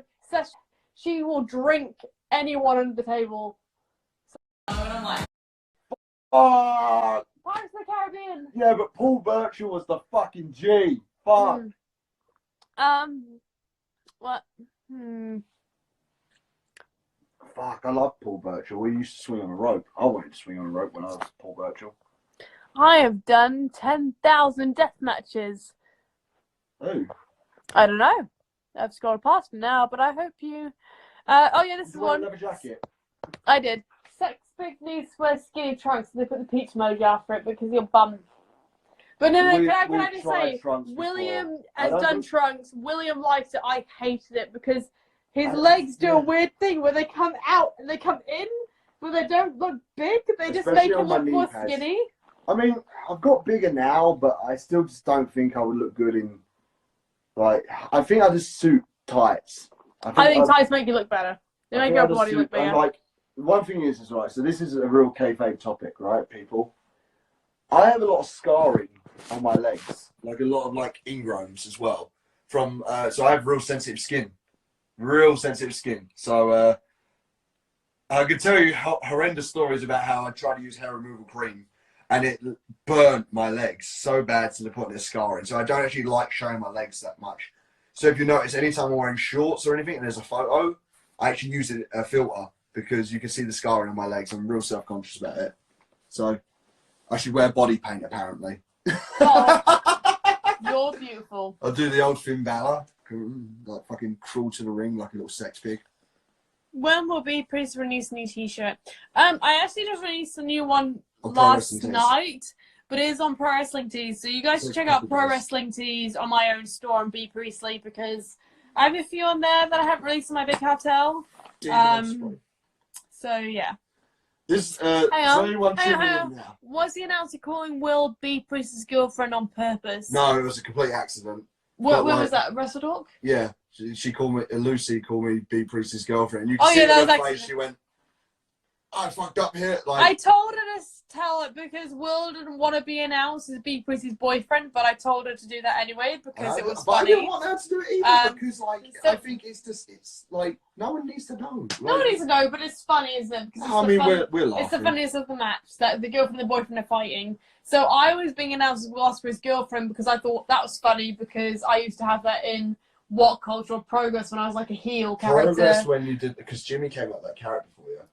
she will drink anyone under the table. Oh. Pirates of the Caribbean. Yeah, but Paul Burchill was the fucking G. Fuck. What? Fuck, I love Paul Burchill. We used to swing on a rope. I wanted to swing on a rope when I was Paul Burchill. I have done 10,000 death matches. Who? I don't know. I've scored past them now, but I hope you. This is one. Leather jacket. I did. Sex Pig needs to wear skinny trunks and they put the peach emoji after it because you're bummed. But no, can I just say, William has done trunks. William likes it. I hated it because his legs do a weird thing where they come out and they come in, but they don't look big. They just make him look more skinny. I mean, I've got bigger now, but I still just don't think I would look good in, like, I think I just suit tights. I think tights make you look better. They make your body look bigger. Like, one thing is right, so this is a real kayfabe topic, right, people? I have a lot of scarring on my legs, like a lot of like ingrowns as well. From so I have real sensitive skin. So I could tell you horrendous stories about how I tried to use hair removal cream and it burnt my legs so bad to the point of scarring. So I don't actually like showing my legs that much. So if you notice, anytime I'm wearing shorts or anything and there's a photo, I actually use a filter because you can see the scarring on my legs. I'm real self-conscious about it. So I should wear body paint, apparently. Oh, you're beautiful. I'll do the old Finn Balor, like fucking crawl to the ring like a little sex pig. When will Bea Priestley release a new t-shirt? I actually just released a new one On Pro last Wrestling Tees. night, but it is on Pro Wrestling Tees. So you guys should check out Pro Wrestling Tees on my own store on Bea Priestley, because I have a few on there that I haven't released in my big hotel. So yeah. This Hang on. now. Was the announcer calling Will Bea Priestley's girlfriend on purpose? No, it was a complete accident. When was that? Wrestle Talk? Yeah, she called me. Lucy called me Bea Priestley's girlfriend. And you can Oh, see yeah, in that her was face. accident. She went, "I fucked up here." I Like, told her to tell it because Will didn't want to be announced as Bea Priestley's boyfriend, but I told her to do that anyway because it was but I funny. didn't want her to do it either because, like, so- I think it's like no one needs to know. Like, No one needs to know, but it's funny, isn't it? Because I mean, we're laughing. it's the funniest of the match that the girlfriend and the boyfriend are fighting. So I was being announced as Will Ospreay's girlfriend because I thought that was funny because I used to have that in What Cultural Progress when I was like a heel character. Progress when you did, because Jimmy came up with that character for you.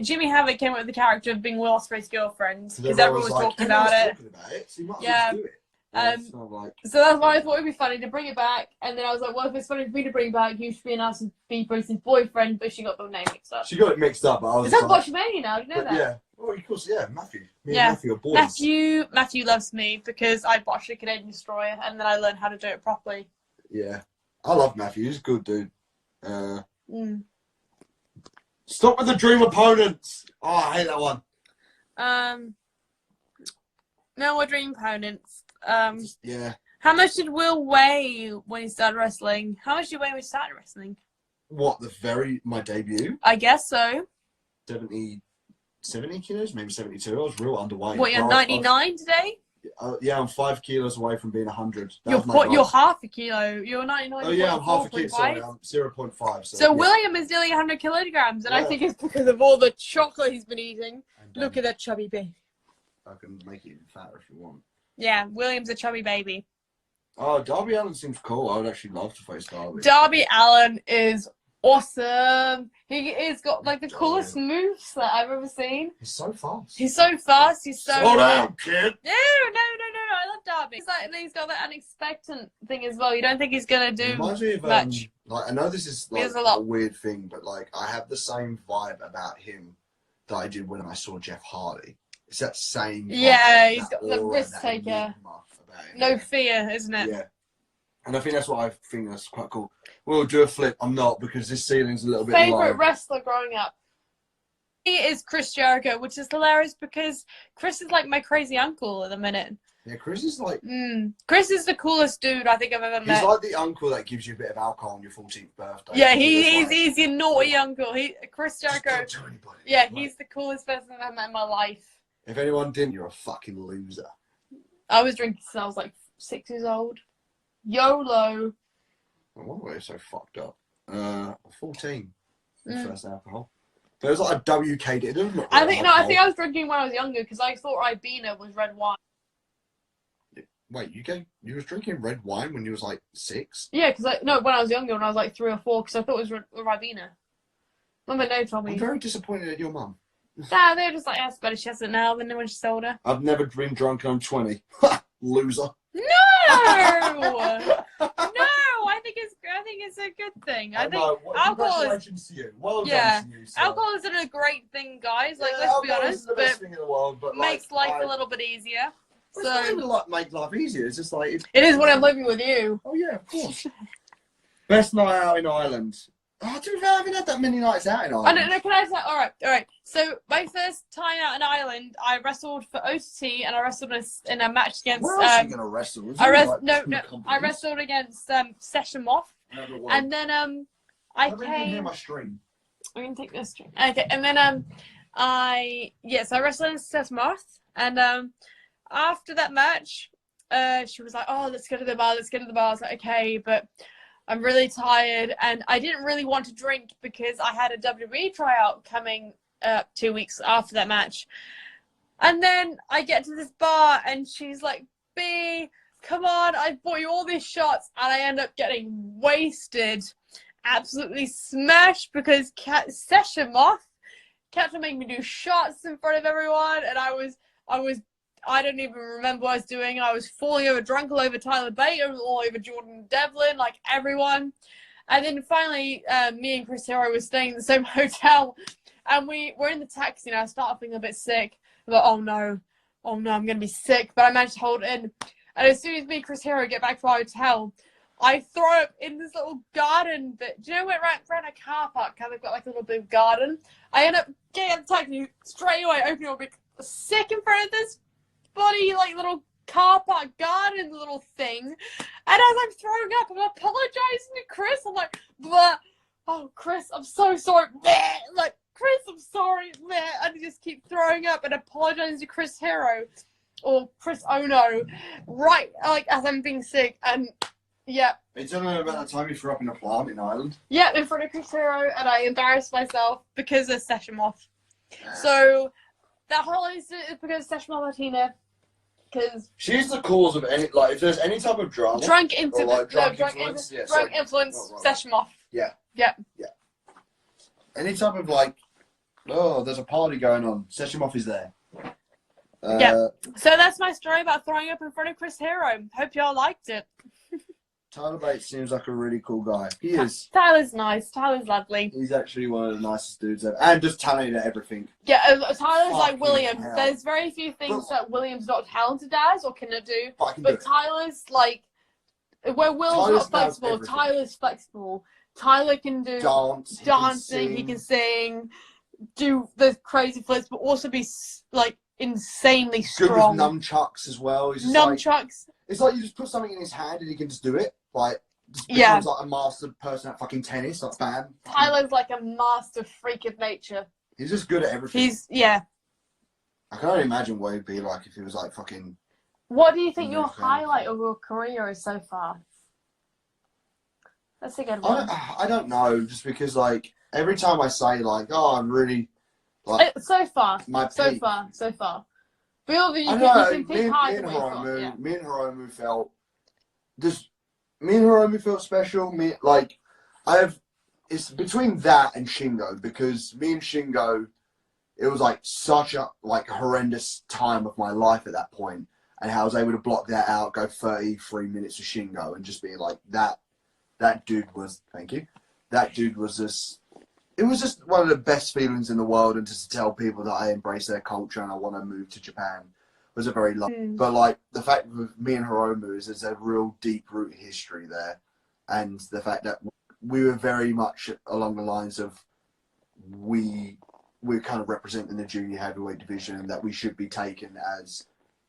Jimmy Havoc came up with the character of being Will Ospreay's girlfriend because everyone everyone was talking about it. So you might as well Yeah. just do it. So that's why I thought it'd be funny to bring it back, and then I was like, well, if it's funny for me to bring it back, you should be announced as Bea Priestley's boyfriend, but she got the name mixed up. She got it mixed up. But I was Is that like, Botchamania now? Did you know that? Yeah. Well, of course, yeah. Matthew. Me Yeah. and Matthew are boys. Matthew loves me because I botched the Canadian Destroyer, and then I learned how to do it properly. Yeah. I love Matthew. He's a good dude. Stop with the dream opponents. Oh, I hate that one. No more dream opponents. Yeah. How much did Will weigh when he started wrestling? How much did you weigh when you started wrestling? What, my debut? I guess so. 70 kilos, maybe 72. I was real underweight. What, you're 99 today? Yeah, I'm 5 kilos away from being 100. You're half a kilo. You're 99. Oh, yeah, I'm half a kilo. Sorry, I'm 0.5. So yeah. William is nearly 100 kilograms, and Yeah. I think it's because of all the chocolate he's been eating. Look at that chubby baby. I can make it even fatter if you want. Yeah, William's a chubby baby. Oh, Darby Allin seems cool. I would actually love to face Darby. Darby Allin is awesome. He's got like the coolest moves that I've ever seen. He's so fast. He's so fast. He's so. Slow down, kid. No. I love Darby. He's got that unexpected thing as well. You don't think he's gonna do Reminds me of much. like I know this is like a weird thing, but like I have the same vibe about him that I did when I saw Jeff Hardy. It's that same vibe, Yeah, he's that got the aura, risk that taker. enigma about him. No fear, isn't it? Yeah. And I think that's what I think that's quite cool. We'll do a flip. I'm not, because this ceiling's a little bit Favorite low. wrestler growing up? He is Chris Jericho, which is hilarious because Chris is like my crazy uncle at the minute. Yeah, Chris is like... Chris is the coolest dude I think I've ever met. He's like the uncle that gives you a bit of alcohol on your 14th birthday. Yeah, he's your naughty uncle. Chris Jericho. Don't tell anybody. Yeah, Like, he's the coolest person I've ever met in my life. If anyone didn't, you're a fucking loser. I was drinking since I was like 6 years old. YOLO. Why were you so fucked up? 14. First alcohol. There was like a WK. I think I was drinking when I was younger because I thought Ribena was red wine. Wait, you was drinking red wine when you was like 6? Yeah, when I was younger, when I was like 3 or 4, because I thought it was Ribena. Mama no told me. I'm very disappointed at your mum. Nah, they're just like, that's better. She has it now than when she's older. I've never been drunk and I'm 20. Loser. No, I think it's a good thing. I think alcohol congratulations to you. Well done to you, sir. alcohol isn't a great thing, guys. Like, Yeah, let's be alcohol honest, isn't the best thing in the world, but makes life a little bit easier. It's not even like make life easier. It's just like it is when I'm living with you. Oh yeah, of course. Best night out in Ireland. Oh, to be fair, I haven't had that many nights out in Ireland. I don't know. Can I say? All right. So my first time out in Ireland, I wrestled for OTT, and I wrestled in a match against. Where else are you gonna wrestle? I wrestled against Session Moth, and then I came. Hear my string. I'm gonna take this string. Okay, and then I wrestled against Session Moth, and after that match, she was like, "Oh, let's go to the bar. Let's go to the bar." I was like, "Okay," but I'm really tired, and I didn't really want to drink because I had a WWE tryout coming 2 weeks after that match. And then I get to this bar and she's like, B, come on, I bought you all these shots. And I end up getting wasted, absolutely smashed because Session Moth kept on making me do shots in front of everyone. And I don't even remember what I was doing. I was falling over drunk all over Tyler Bate, all over Jordan Devlin, like everyone. And then finally, me and Chris Hero were staying in the same hotel. And we were in the taxi and I started feeling a bit sick. I was like, oh no, I'm going to be sick. But I managed to hold it in. And as soon as me and Chris Hero get back to our hotel, I throw up in this little garden that, do you know, around a car park, kind of got like a little bit of garden. I end up getting out the taxi straight away, opening up, sick in front of this body, like little car park garden little thing. And as I'm throwing up, I'm apologizing to Chris. I'm like, bleh. Oh, Chris, I'm so sorry. Bleh. Like, Chris, I'm sorry. Bleh. And I just keep throwing up and apologizing to Chris Hero or Chris Ono, right, like, as I'm being sick. And yeah. Are you telling me about that time you threw up in a plant in Ireland? Yeah, in front of Chris Hero, and I embarrassed myself because of Session Moth. So that whole incident is because of Session Moth Latina. Because she's the cause of any, like, if there's any type of drama. Drunk influence, Session Moth. Yeah. Yeah. Yeah. Any type of, like, oh, there's a party going on. Session Moth is there. Yeah. So that's my story about throwing up in front of Chris Hero. Hope y'all liked it. Tyler Bates seems like a really cool guy. He is. Tyler's nice. Tyler's lovely. He's actually one of the nicest dudes ever. And just talented at everything. Yeah, Tyler's like Fucking William. hell. There's very few things that William's not talented as or cannot do. But Tyler's like, where Will's Tyler's not flexible, Tyler's flexible. Tyler can do dancing, he can sing, do the crazy flips, but also be like insanely strong. Good with nunchucks as well. He's just nunchucks. Like, it's like you just put something in his hand and he can just do it. Like, just becomes like a master person at fucking tennis. Like, bam. Tyler's like a master freak of nature. He's just good at everything. I can only imagine what he'd be like if he was like fucking. What do you think your highlight of your career is so far? That's a good one. I don't know, just because like every time I say like, oh, I'm really like so far. Bill, you can pick high the way far. Me and Hiromu felt just. Me and Hiromu felt special. It's between that and Shingo, because me and Shingo, it was like such a like horrendous time of my life at that point, and how I was able to block that out, go 33 minutes with Shingo, and just be like that. That dude was, thank you. That dude was just. It was just one of the best feelings in the world, and just to tell people that I embrace their culture and I want to move to Japan was a very lovely. But like the fact with me and Hiromu is there's a real deep root history there, and the fact that we were very much along the lines of we're kind of representing the junior heavyweight division, and that we should be taken as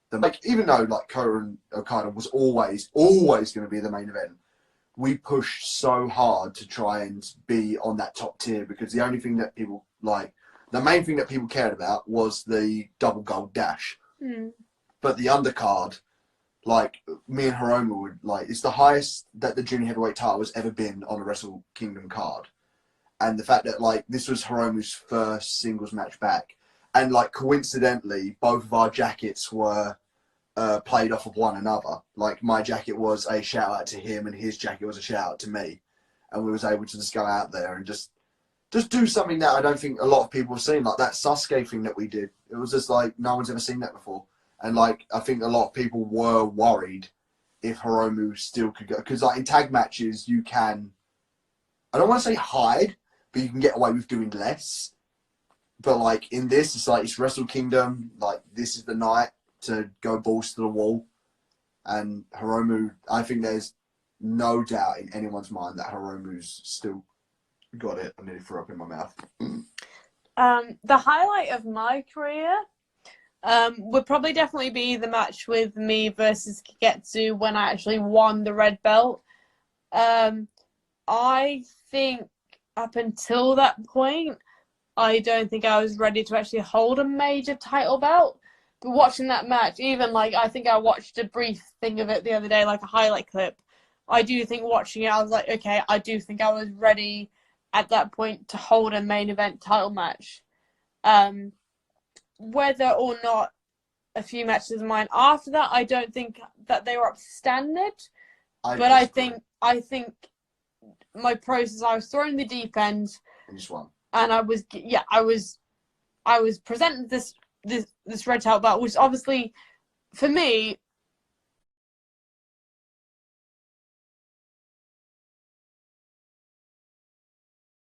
the like, even though like Kota and Okada was always going to be the main event. We pushed so hard to try and be on that top tier, because the only thing that people like, the main thing that people cared about was the double gold dash. But the undercard, like me and Hiromu would like, it's the highest that the junior heavyweight title has ever been on a Wrestle Kingdom card. And the fact that like this was Hiromu's first singles match back, and like coincidentally, both of our jackets were played off of one another. Like my jacket was a shout out to him, and his jacket was a shout out to me, and we was able to just go out there and just do something that I don't think a lot of people have seen, like that Sasuke thing that we did. It was just like no one's ever seen that before, and like I think a lot of people were worried if Hiromu still could go, because like in tag matches you can, I don't want to say hide, but you can get away with doing less. But like in this, it's like it's Wrestle Kingdom, like this is the night to go balls to the wall. And Hiromu, I think there's no doubt in anyone's mind that Hiromu's still got it. I nearly threw up in my mouth. The highlight of my career would probably definitely be the match with me versus Kagetsu when I actually won the red belt. I think up until that point, I don't think I was ready to actually hold a major title belt. But watching that match, even like I think I watched a brief thing of it the other day, like a highlight clip. I do think watching it, I was like, okay, I do think I was ready at that point to hold a main event title match. Whether or not a few matches of mine after that. I don't think that they were up to standard. But disagree. I think my process, I was thrown in the deep end. And just won. And I was presented this red title belt, which obviously, for me,